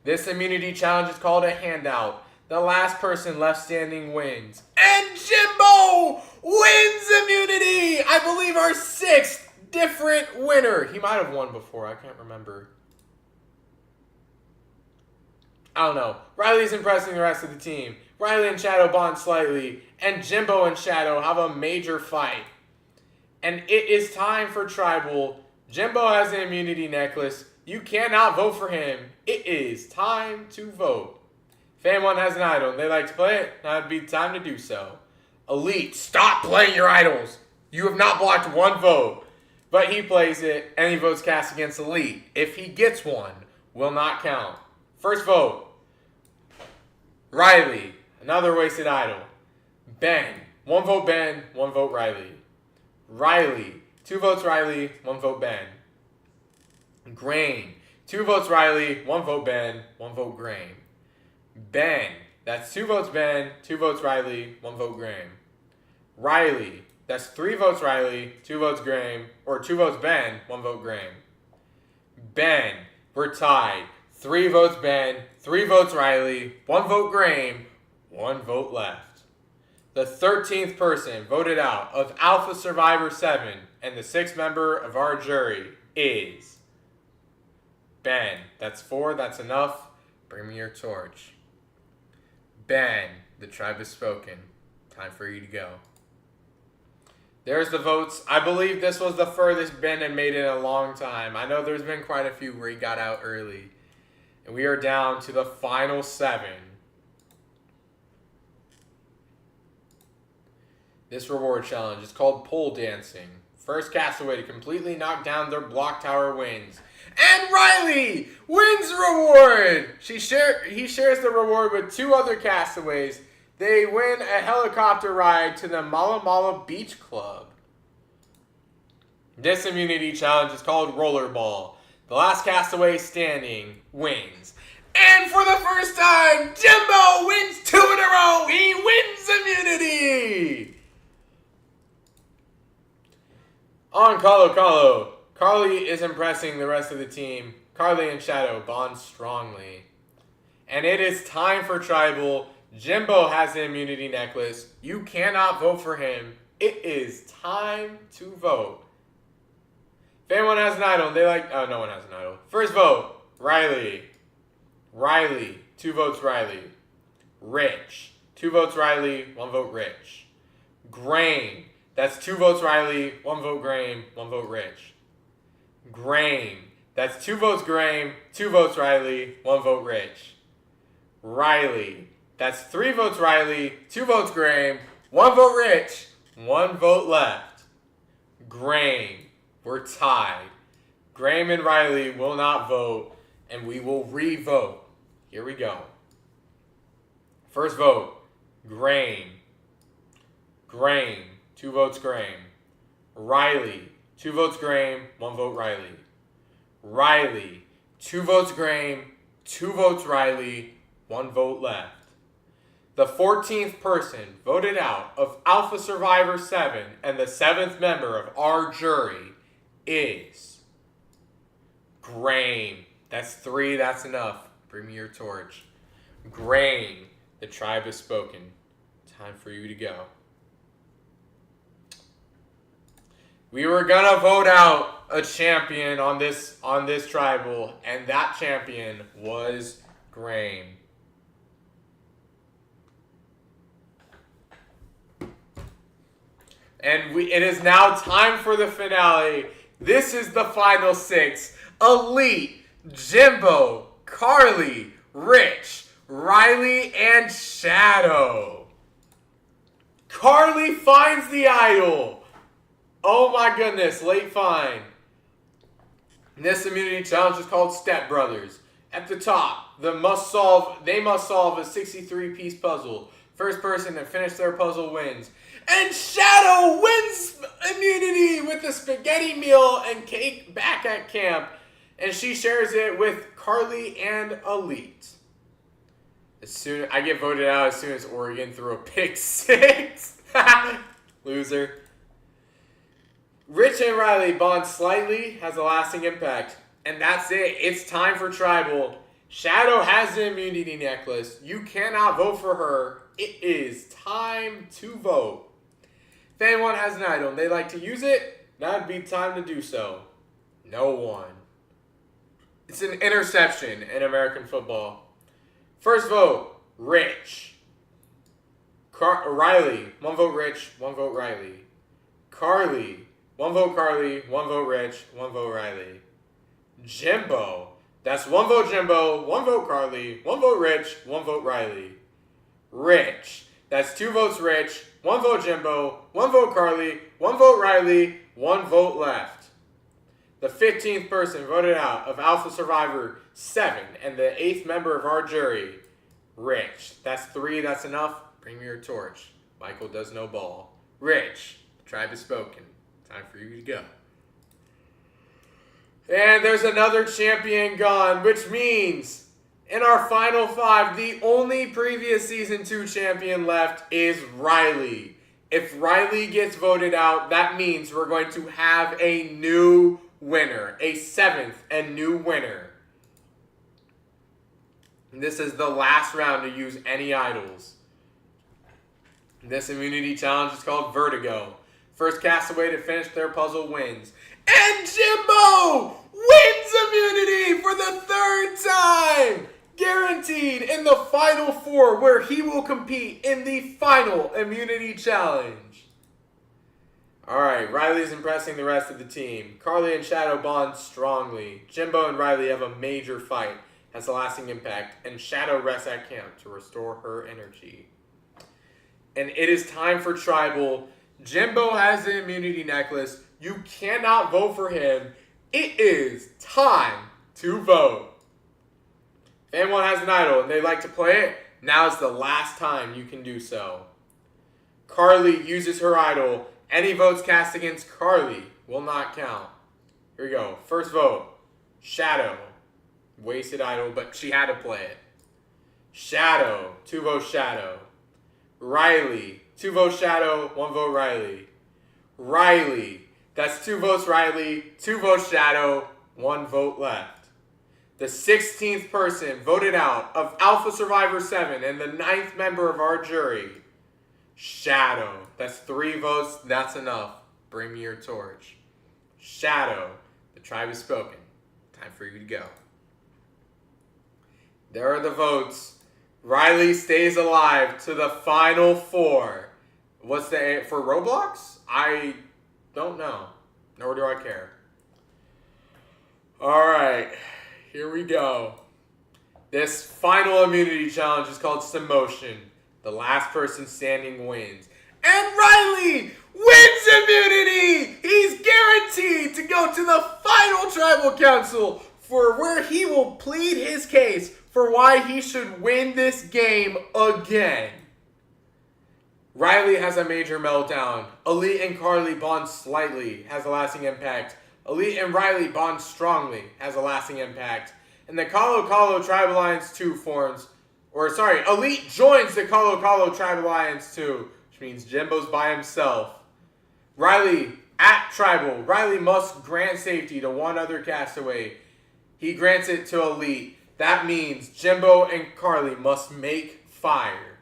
Speaker 1: This immunity challenge is called a handout. The last person left standing wins. And Jimbo wins immunity! I believe our 6th different winner. He might have won before. I can't remember. I don't know. Riley's impressing the rest of the team. Riley and Shadow bond slightly, and Jimbo and Shadow have a major fight. And it is time for Tribal. Jimbo has an immunity necklace. You cannot vote for him. It is time to vote. Fan 1 has an idol. They like to play it. Now it'd be time to do so. Elite, stop playing your idols. You have not blocked one vote. But he plays it, and he votes cast against Elite. If he gets one, will not count. First vote. Riley, another wasted idol. Ben, 1 vote Ben, 1 vote Riley. Riley, 2 votes Riley, 1 vote Ben. Grain, 2 votes Riley, 1 vote Ben, 1 vote Grain. Ben, that's 2 votes Ben, 2 votes Riley, 1 vote Grain. Riley, that's 3 votes Riley, 2 votes Grain, or 2 votes Ben, 1 vote Grain. Ben, we're tied. 3 votes Ben, 3 votes Riley, 1 vote Grain, 1 vote left. The 13th person voted out of Alpha Survivor 7 and the 6th member of our jury is Ben. That's 4, that's enough. Bring me your torch. Ben, the tribe has spoken. Time for you to go. There's the votes. I believe this was the furthest Ben had made in a long time. I know there's been quite a few where he got out early. And we are down to the final 7. This reward challenge is called pole dancing. First castaway to completely knock down their block tower wins. And Riley wins the reward! He shares the reward with 2 other castaways. They win a helicopter ride to the Mala Mala Beach Club. This immunity challenge is called Rollerball. The last castaway standing wins. And for the first time, Jimbo wins 2 in a row. He wins immunity. On Calo Calo, Carly is impressing the rest of the team. Carly and Shadow bond strongly. And it is time for Tribal. Jimbo has the immunity necklace. You cannot vote for him. It is time to vote. If anyone has an idol, oh, no one has an idol. First vote, Riley. Riley, 2 votes Riley. Rich, 2 votes Riley, 1 vote Rich. Grain, that's 2 votes Riley, 1 vote Grain, 1 vote Rich. Grain, that's 2 votes Grain, 2 votes Riley, 1 vote Rich. Riley, that's 3 votes Riley, 2 votes Grain, 1 vote Rich, 1 vote left. Grain, we're tied. Grain and Riley will not vote, and we will re-vote. Here we go. First vote, Grain. Grain, 2 votes Grain. Riley, 2 votes Grain, 1 vote Riley. Riley, 2 votes Grain, 2 votes Riley, 1 vote left. The 14th person voted out of Alpha Survivor 7 and the 7th member of our jury is Grain. That's 3, that's enough. Bring me your torch. Grain, the tribe has spoken. Time for you to go. We were gonna vote out a champion on this tribal, and that champion was Grain. And it is now time for the finale. This is the final 6. Elite, Jimbo, Carly, Rich, Riley, and Shadow. Carly finds the idol. Oh my goodness, late find. This immunity challenge is called Step Brothers. At the top, they must solve a 63-piece puzzle. First person to finish their puzzle wins. And Shadow wins immunity with a spaghetti meal and cake back at camp. And she shares it with Carly and Elite. I get voted out as soon as Oregon threw a pick 6. Loser. Rich and Riley bond slightly, has a lasting impact. And that's it. It's time for Tribal. Shadow has the immunity necklace. You cannot vote for her. It is time to vote. If anyone has an idol and they like to use it, now would be time to do so. No one. It's an interception in American football. First vote, Rich. Riley, 1 vote Rich, 1 vote Riley. Carly, 1 vote Carly, 1 vote Rich, 1 vote Riley. Jimbo, that's 1 vote Jimbo, 1 vote Carly, 1 vote Rich, 1 vote Riley. Rich, that's 2 votes Rich, 1 vote Jimbo, 1 vote Carly, 1 vote Riley, 1 vote left. The 15th person voted out of Alpha Survivor 7 and the 8th member of our jury, Rich. That's 3, that's enough. Bring me your torch. Michael does no ball. Rich, the tribe has spoken. Time for you to go. And there's another champion gone, which means in our final 5, the only previous Season 2 champion left is Riley. If Riley gets voted out, that means we're going to have a new winner. A 7th and new winner. And this is the last round to use any idols. This immunity challenge is called Vertigo. First castaway to finish their puzzle wins. And Jimbo wins immunity for the 3rd time! Guaranteed in the final 4 where he will compete in the final immunity challenge. Alright, Riley's impressing the rest of the team. Carly and Shadow bond strongly. Jimbo and Riley have a major fight. Has a lasting impact. And Shadow rests at camp to restore her energy. And it is time for Tribal. Jimbo has the immunity necklace. You cannot vote for him. It is time to vote. If anyone has an idol and they like to play it, now is the last time you can do so. Carly uses her idol. Any votes cast against Carly will not count. Here we go. First vote. Shadow. Wasted idol, but she had to play it. Shadow. 2 votes Shadow. Riley. 2 votes Shadow, 1 vote Riley. Riley. That's 2 votes Riley, 2 votes Shadow, 1 vote left. The 16th person voted out of Alpha Survivor 7 and the 9th member of our jury, Shadow. That's 3 votes, that's enough. Bring me your torch. Shadow. The tribe has spoken. Time for you to go. There are the votes. Riley stays alive to the final 4. What's the for Roblox? I don't know. Nor do I care. Alright. Here we go. This final immunity challenge is called Submotion. The last person standing wins. And Riley wins immunity! He's guaranteed to go to the final tribal council for where he will plead his case for why he should win this game again. Riley has a major meltdown. Elite and Carly bond slightly, has a lasting impact. Elite and Riley bond strongly, has a lasting impact. And the Kalo Kalo Tribe Alliance 2 forms, Elite joins the Kalo Kalo Tribe Alliance 2, which means Jimbo's by himself. Riley, at Tribal, Riley must grant safety to one other castaway. He grants it to Elite. That means Jimbo and Carly must make fire.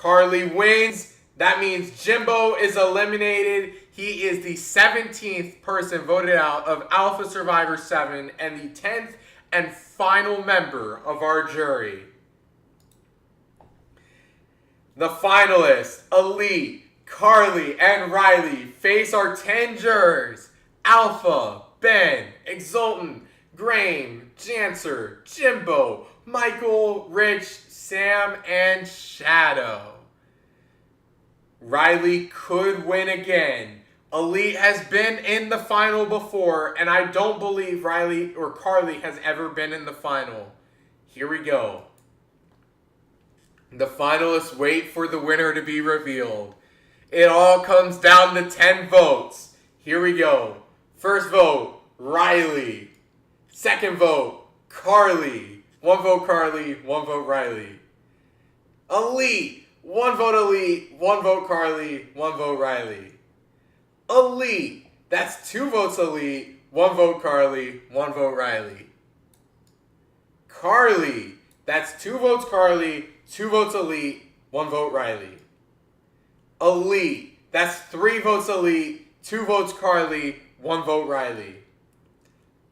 Speaker 1: Carly wins. That means Jimbo is eliminated. He is the 17th person voted out of Alpha Survivor 7 and the 10th and final member of our jury. The finalists, Elite, Carly, and Riley, face our 10 jurors, Alpha, Ben, Exultant, Graham, Janter, Jimbo, Michael, Rich, Sam, and Shadow. Riley could win again. Elite has been in the final before, and I don't believe Riley or Carly has ever been in the final. Here we go. The finalists wait for the winner to be revealed. It all comes down to 10 votes. Here we go. First vote, Riley. Second vote, Carly. 1 vote Carly, 1 vote Riley. Elite. 1 vote Elite, 1 vote Carly, 1 vote Riley. Elite. That's 2 votes Elite, 1 vote Carly, 1 vote Riley. Carly. That's 2 votes Carly, 2 votes Elite, 1 vote Riley. Elite. That's 3 votes Elite, 2 votes Carly, 1 vote Riley.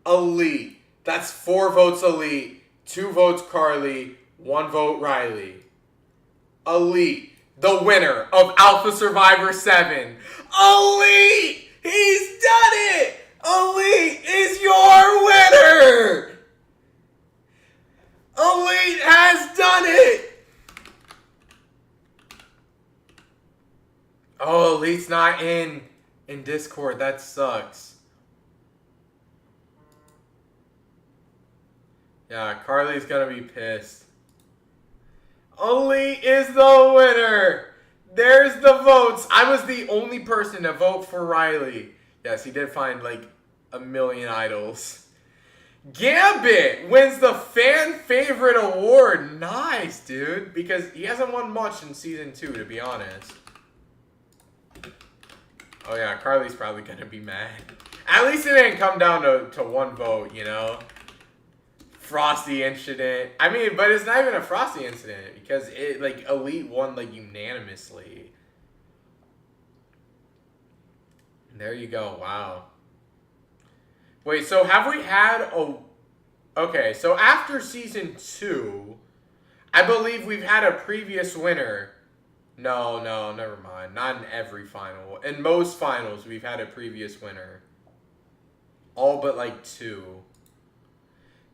Speaker 1: Elite. That's 4 votes Elite, 2 votes Carly, 1 vote Riley. Elite, the winner of Alpha Survivor 7. Elite! He's done it! Elite is your winner! Elite has done it! Oh, Elite's not in Discord. That sucks. Yeah, Carly's gonna be pissed. Elite is the winner! There's the votes. I was the only person to vote for Riley. Yes, he did find like a million idols. Gambit wins the fan favorite award. Nice, dude. Because he hasn't won much in season 2, to be honest. Oh yeah, Carly's probably gonna be mad. At least it didn't come down to one vote, you know? Frosty incident. I mean, but it's not even a Frosty incident because it like Elite won like unanimously. There you go. Wow. Wait, so have we had a... Okay, so after season 2, I believe we've had a previous winner. No, never mind. Not in every final. In most finals, we've had a previous winner. All but like 2.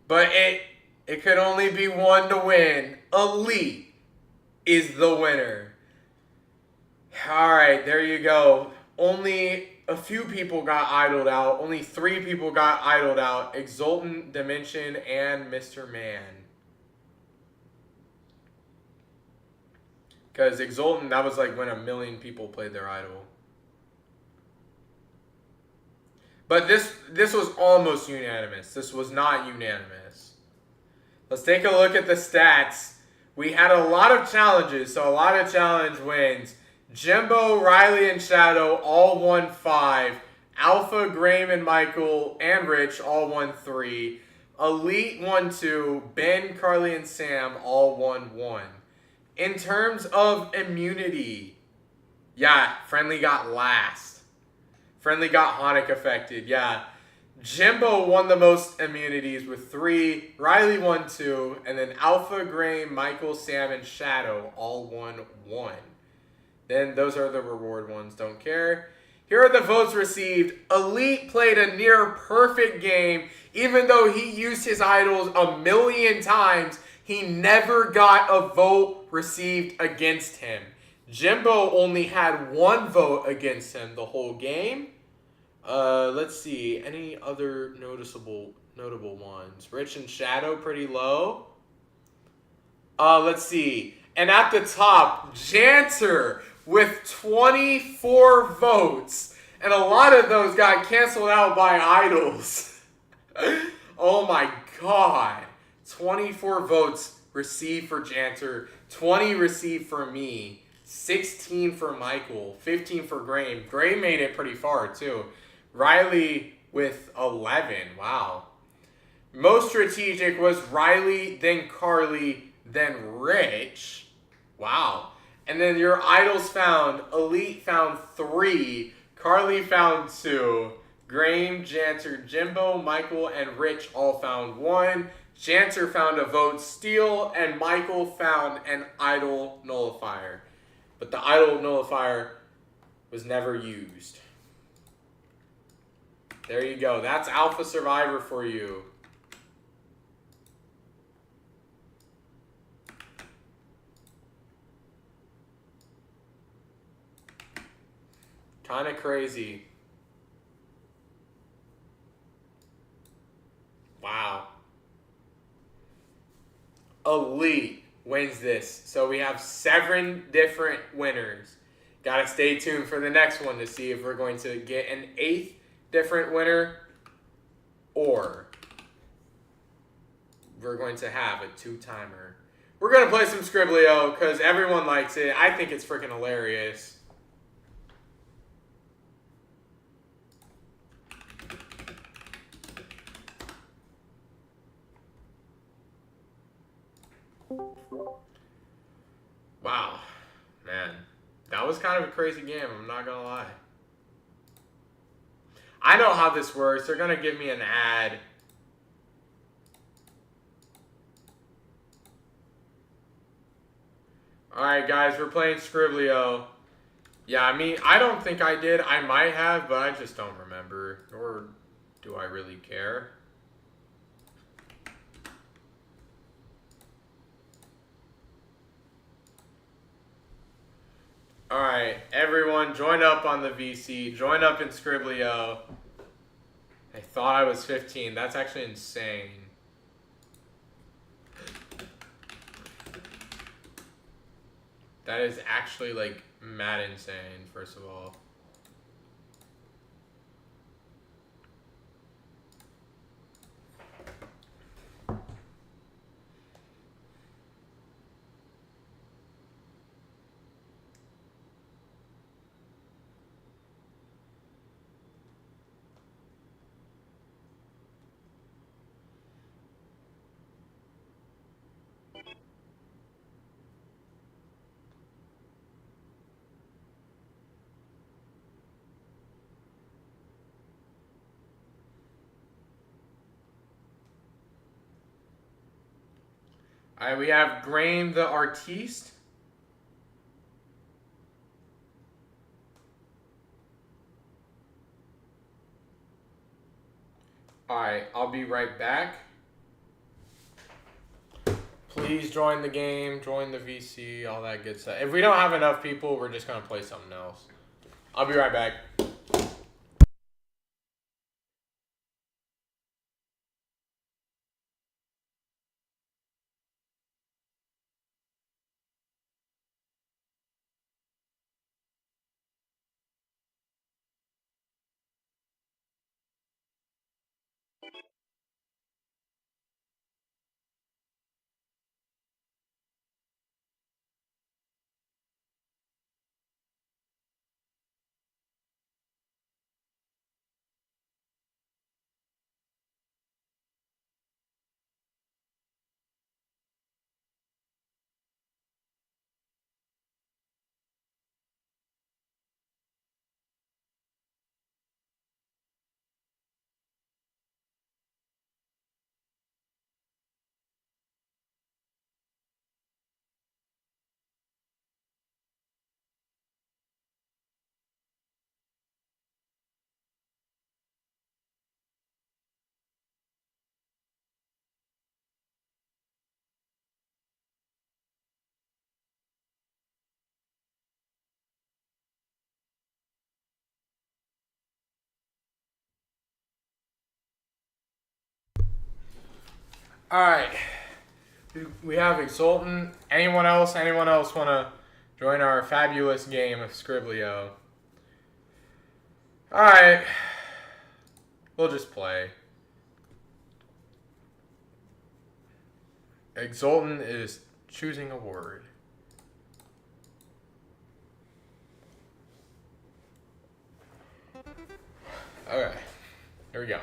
Speaker 1: But it could only be one to win. Elite is the winner. Alright, there you go. Only a few people got idled out. Only 3 people got idled out. Exultant, Dimension, and Mr. Man. Because Exultant, that was like when 1 million people played their idol. But this was almost unanimous. This was not unanimous. Let's take a look at the stats. We had a lot of challenges, so a lot of challenge wins. Jimbo, Riley, and Shadow all won 5. Alpha, Graham, and Michael, and Rich all won 3. Elite won 2. Ben, Carly, and Sam all won 1. In terms of immunity, yeah, Friendly got last. Friendly got Hanukkah affected, yeah. Jimbo won the most immunities with 3. Riley won 2. And then Alpha, Graham, Michael, Sam, and Shadow all won 1. Then those are the reward ones. Don't care. Here are the votes received. Elite played a near perfect game. Even though he used his idols 1 million times, he never got a vote received against him. Jimbo only had 1 vote against him the whole game. Let's see. Any other notable ones? Rich and Shadow pretty low. Let's see. And at the top, Janter with 24 votes. And a lot of those got canceled out by idols. Oh my god. 24 votes received for Janter. 20 received for me. 16 for Michael. 15 for Graham. Graham made it pretty far too. Riley with 11. Wow. Most strategic was Riley, then Carly, then Rich. Wow. And then your idols found, Elite found 3, Carly found 2, Graham, Janter, Jimbo, Michael, and Rich all found 1. Janter found a vote steal, and Michael found an idol nullifier. But the idol nullifier was never used. There you go. That's Alpha Survivor for you. Kind of crazy. Wow. Elite wins this. So we have 7 different winners. Gotta stay tuned for the next one to see if we're going to get an 8th different winner or we're going to have a 2-timer. We're going to play some Scribblio because everyone likes it. I think it's freaking hilarious. Wow, man, that was kind of a crazy game, I'm not gonna lie. I know how this works. They're gonna give me an ad. Alright, guys, we're playing Scriblio. Yeah, I mean, I don't think I did. I might have, but I just don't remember. Or do I really care? Alright, everyone, join up on the VC. Join up in Scriblio. I thought I was 15. That's actually insane. That is actually, like, mad insane, first of all. Alright, we have Grain the Artiste. Alright, I'll be right back. Please join the game, join the VC, all that good stuff. If we don't have enough people, we're just going to play something else. I'll be right back. Alright. We have Exultant. Anyone else want to join our fabulous game of Scriblio? Alright. We'll just play. Exultant is choosing a word. Okay. Here we go.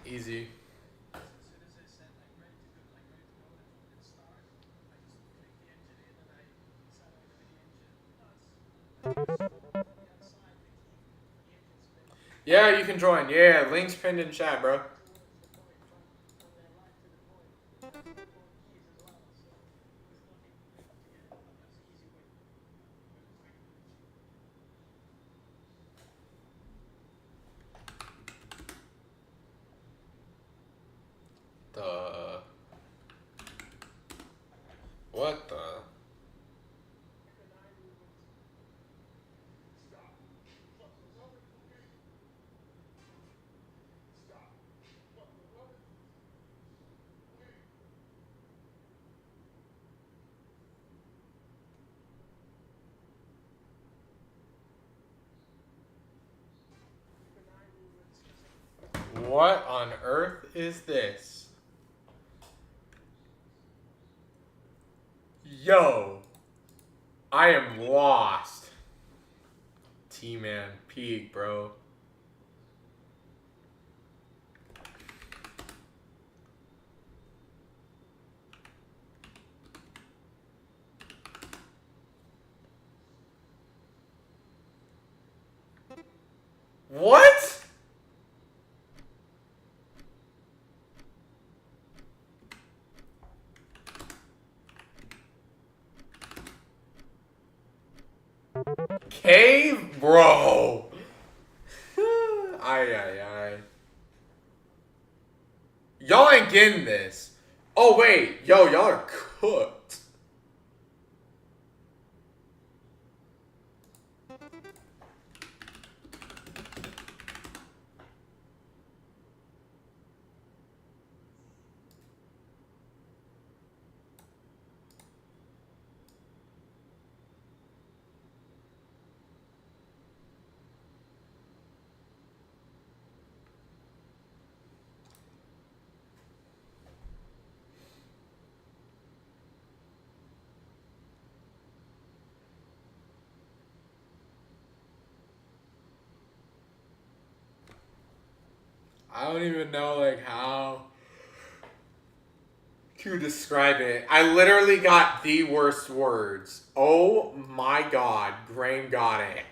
Speaker 1: Easy. Yeah, you can join. Yeah, links pinned in chat, bro. The... What the... What on earth is this? Yo. I am lost. T-Man, peak, bro. What? Cave? Bro. Ay. Y'all ain't getting this. Oh, wait. Yo, y'all are cooked. I don't even know, like, how to describe it. I literally got the worst words. Oh my god, Graham got it.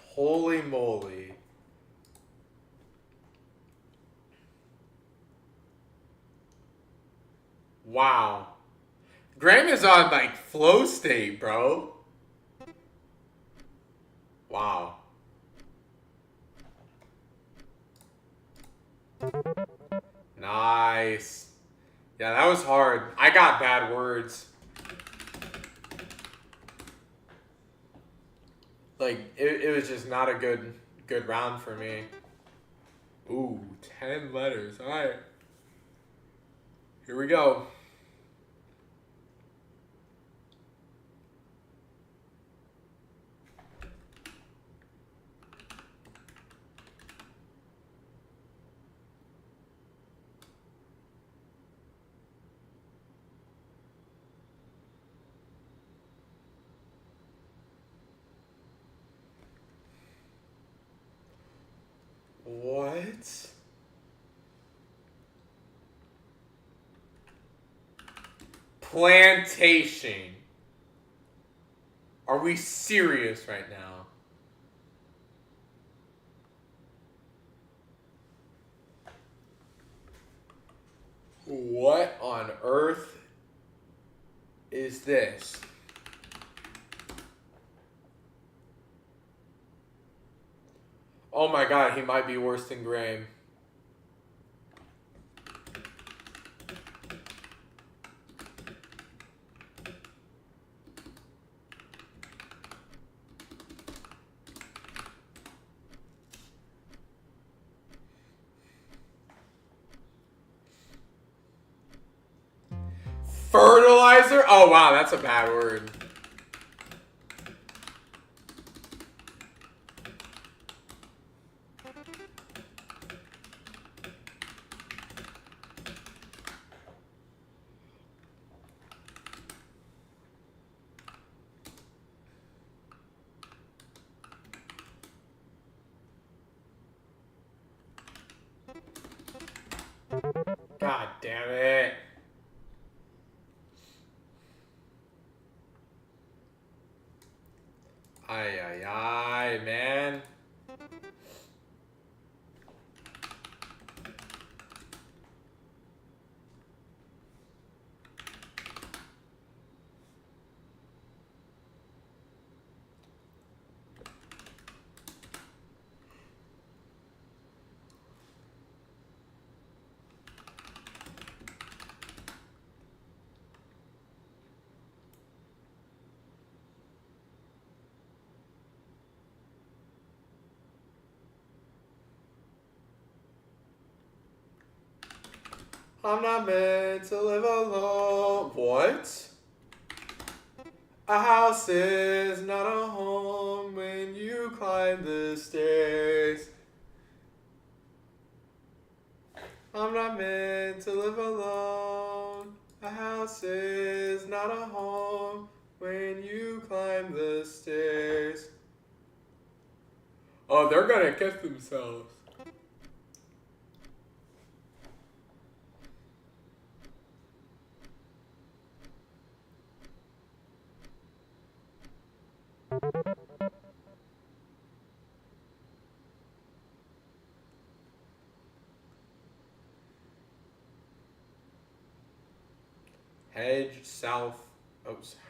Speaker 1: Holy moly. Wow. Graham is on, like, flow state, bro. Wow. Nice. Yeah, that was hard. I got bad words. Like, it was just not a good round for me. Ooh, 10 letters. Alright. Here we go. What? Plantation. Are we serious right now? What on earth is this? Oh my god, he might be worse than Graham. Fertilizer? Oh wow, that's a bad word. God damn it. Ay, man. I'm not meant to live alone. What? A house is not a home when you climb the stairs. I'm not meant to live alone. A house is not a home when you climb the stairs. Oh, they're gonna kiss themselves. Hedge south. Oh, sorry.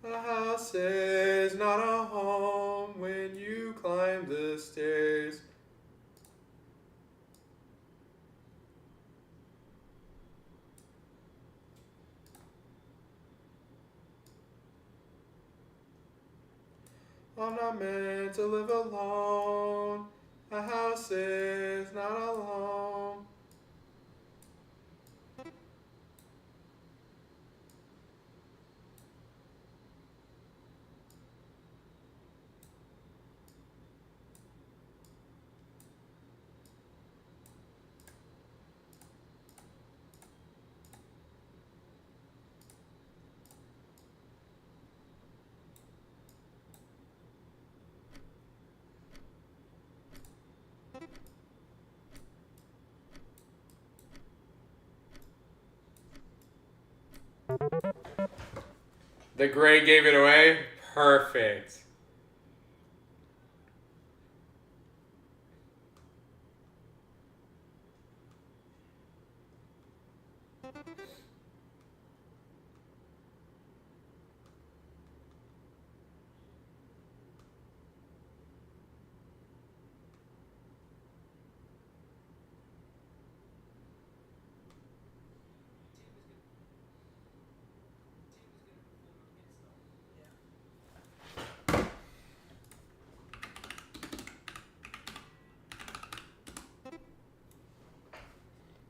Speaker 1: A house is not a home when you climb the stairs. I'm not meant to live alone. A house is not a home. The gray gave it away? Perfect.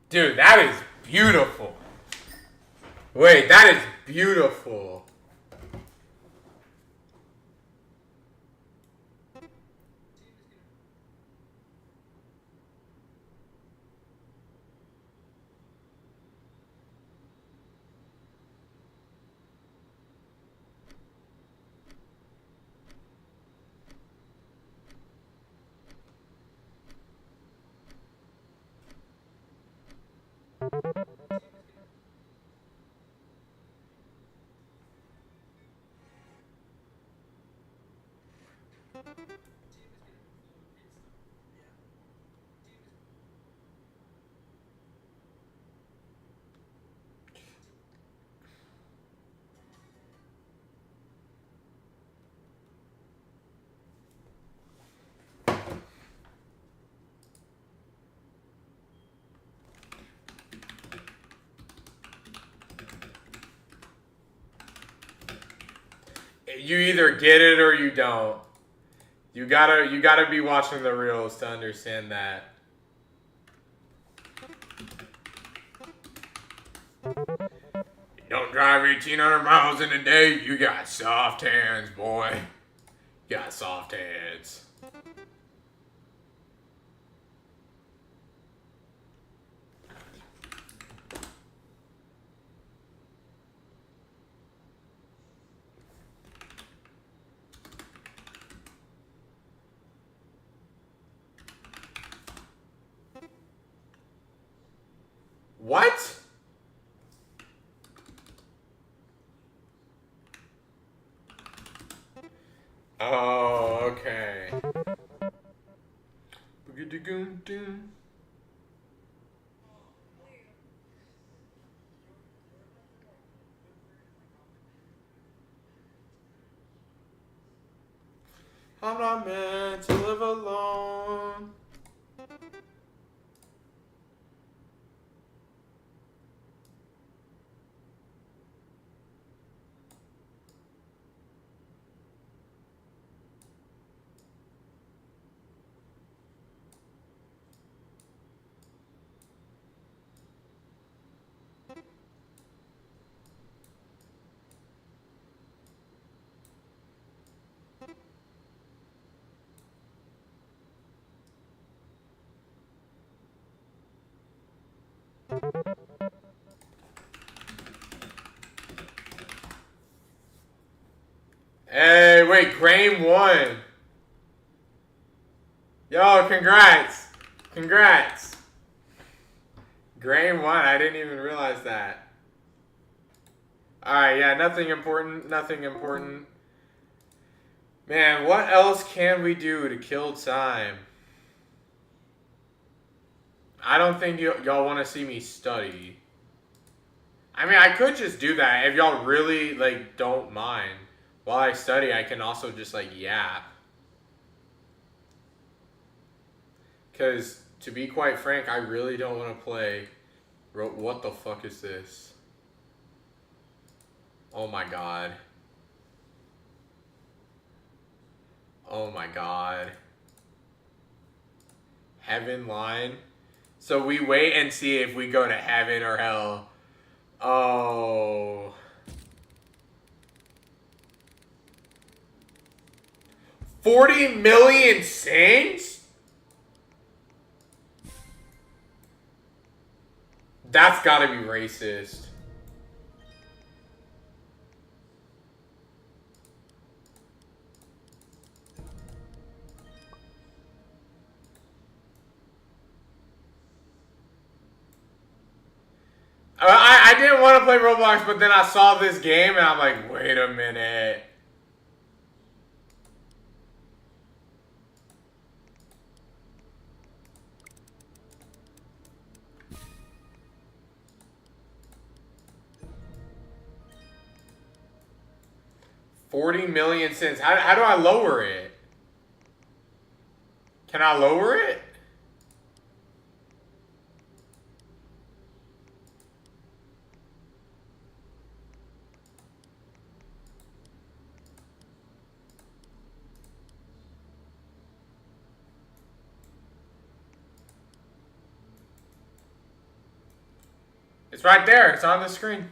Speaker 1: Dude, that is beautiful. Wait, that is beautiful. You either get it or you don't. You gotta be watching the reels to understand that. You don't drive 1,800 miles in a day, you got soft hands, boy. You got soft hands. What? Oh, okay. I'm not meant to live alone. Hey, wait, Graham won. Yo, congrats. Congrats. Graham won. I didn't even realize that. Alright, yeah, nothing important. Nothing important. Man, what else can we do to kill time? I don't think y'all want to see me study. I mean, I could just do that if y'all really, like, don't mind. While I study, I can also just, like, yap. Because, to be quite frank, I really don't want to play... What the fuck is this? Oh my god. Oh my god. Heaven line? So we wait and see if we go to heaven or hell. Oh. 40 million saints? That's gotta be racist. I didn't want to play Roblox, but then I saw this game and I'm like, wait a minute. $40 million cents. How do I lower it? Can I lower it? It's right there. It's on the screen.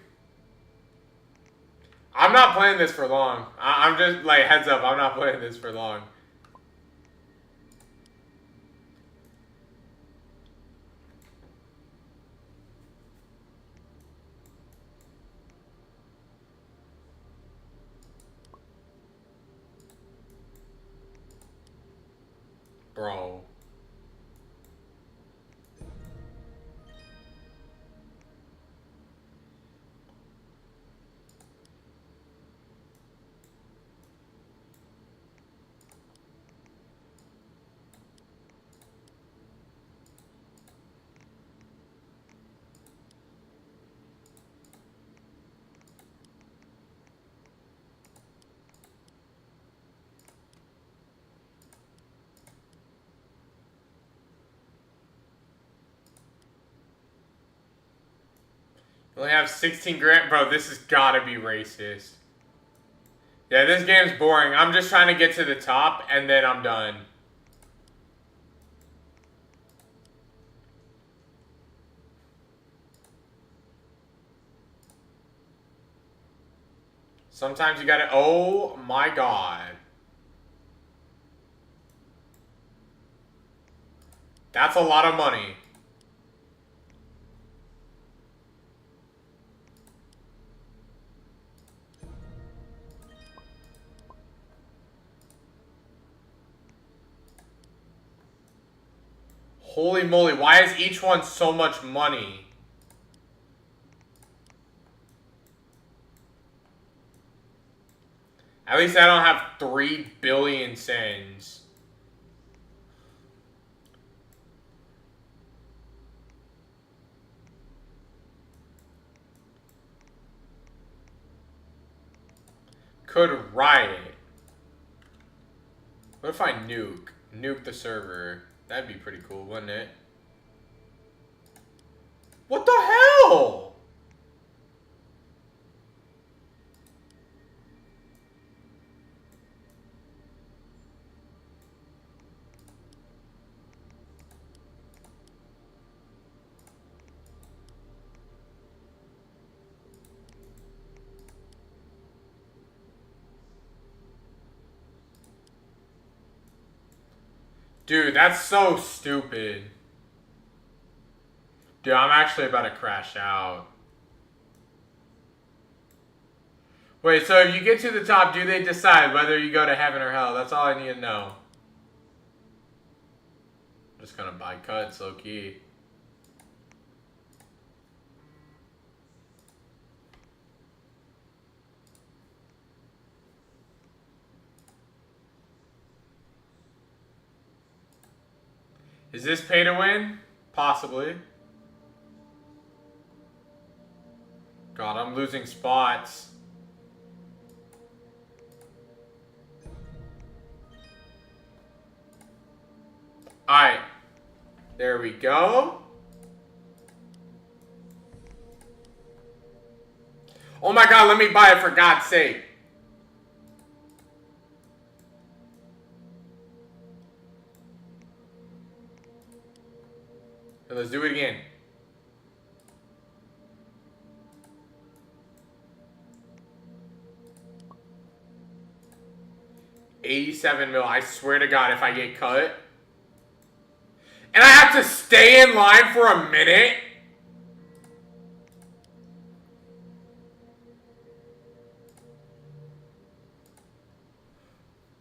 Speaker 1: I'm not playing this for long. I'm just, like, heads up. I'm not playing this for long. Bro. You only have 16 grand? Bro, this has gotta be racist. Yeah, this game's boring. I'm just trying to get to the top, and then I'm done. Sometimes you gotta... Oh, my God. That's a lot of money. Holy moly, why is each one so much money? At least I don't have 3 billion cents. Could riot. What if I nuke the server? That'd be pretty cool, wouldn't it? What the hell? Dude, that's so stupid. Dude, I'm actually about to crash out. Wait, so if you get to the top, do they decide whether you go to heaven or hell? That's all I need to know. I'm just gonna buy cuts, low key. Is this pay to win? Possibly. God, I'm losing spots. Alright. There we go. Oh my god, let me buy it for God's sake. Okay, let's do it again. $87 mil. I swear to God, if I get cut. And I have to stay in line for a minute.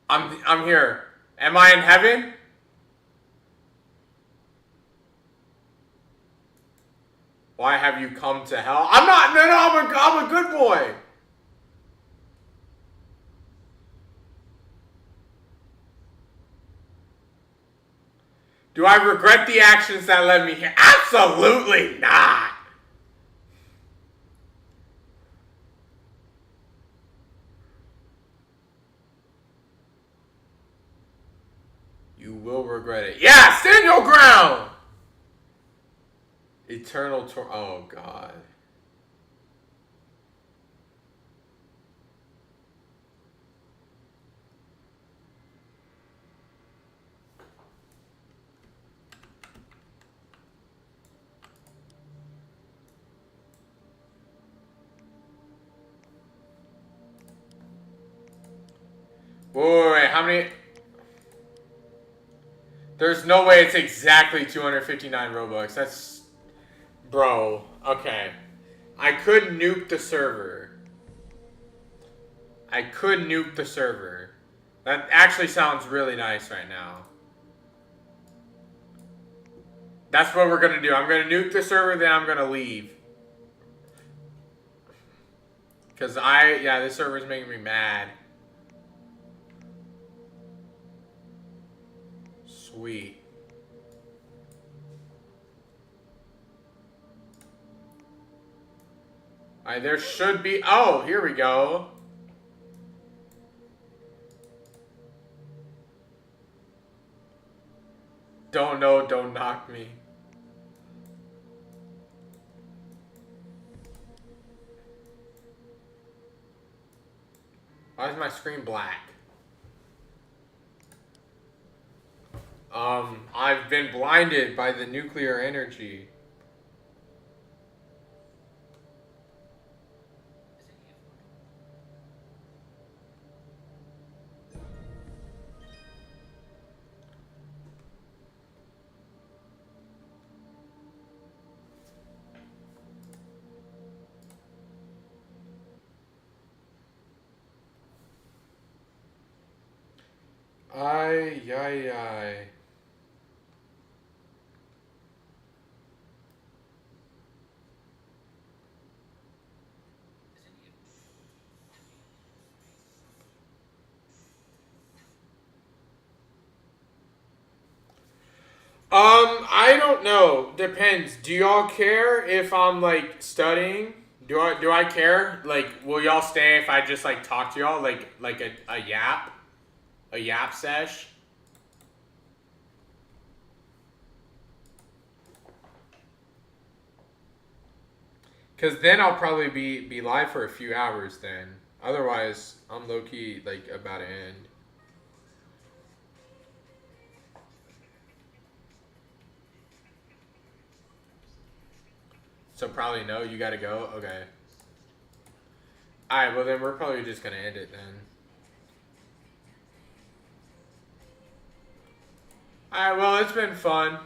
Speaker 1: I'm here. Am I in heaven? Why have you come to hell? I'm not. No, I'm a good boy. Do I regret the actions that led me here? Absolutely not. You will regret it. Yeah, stand your ground. Eternal tor. Oh, God. Wait, how many? There's no way it's exactly 259 Robux. That's... Bro, okay. I could nuke the server. I could nuke the server. That actually sounds really nice right now. That's what we're gonna do. I'm gonna nuke the server, then I'm gonna leave. Cause yeah, this server's making me mad. Sweet. Alright, there should be... Oh, here we go. Don't know, don't knock me. Why is my screen black? I've been blinded by the nuclear energy. Ay, ay, ay. I don't know. Depends. Do y'all care if I'm like studying? Do I care? Like, will y'all stay if I just like talk to y'all like a yap? A yap sesh? Cause then I'll probably be live for a few hours then. Otherwise, I'm low key like about to end. So probably no, you gotta go? Okay. Alright, well then we're probably just gonna end it then. Alright, well it's been fun.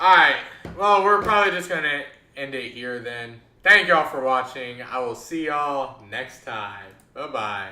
Speaker 1: Alright. Well, we're probably just going to end it here then. Thank y'all for watching. I will see y'all next time. Bye-bye.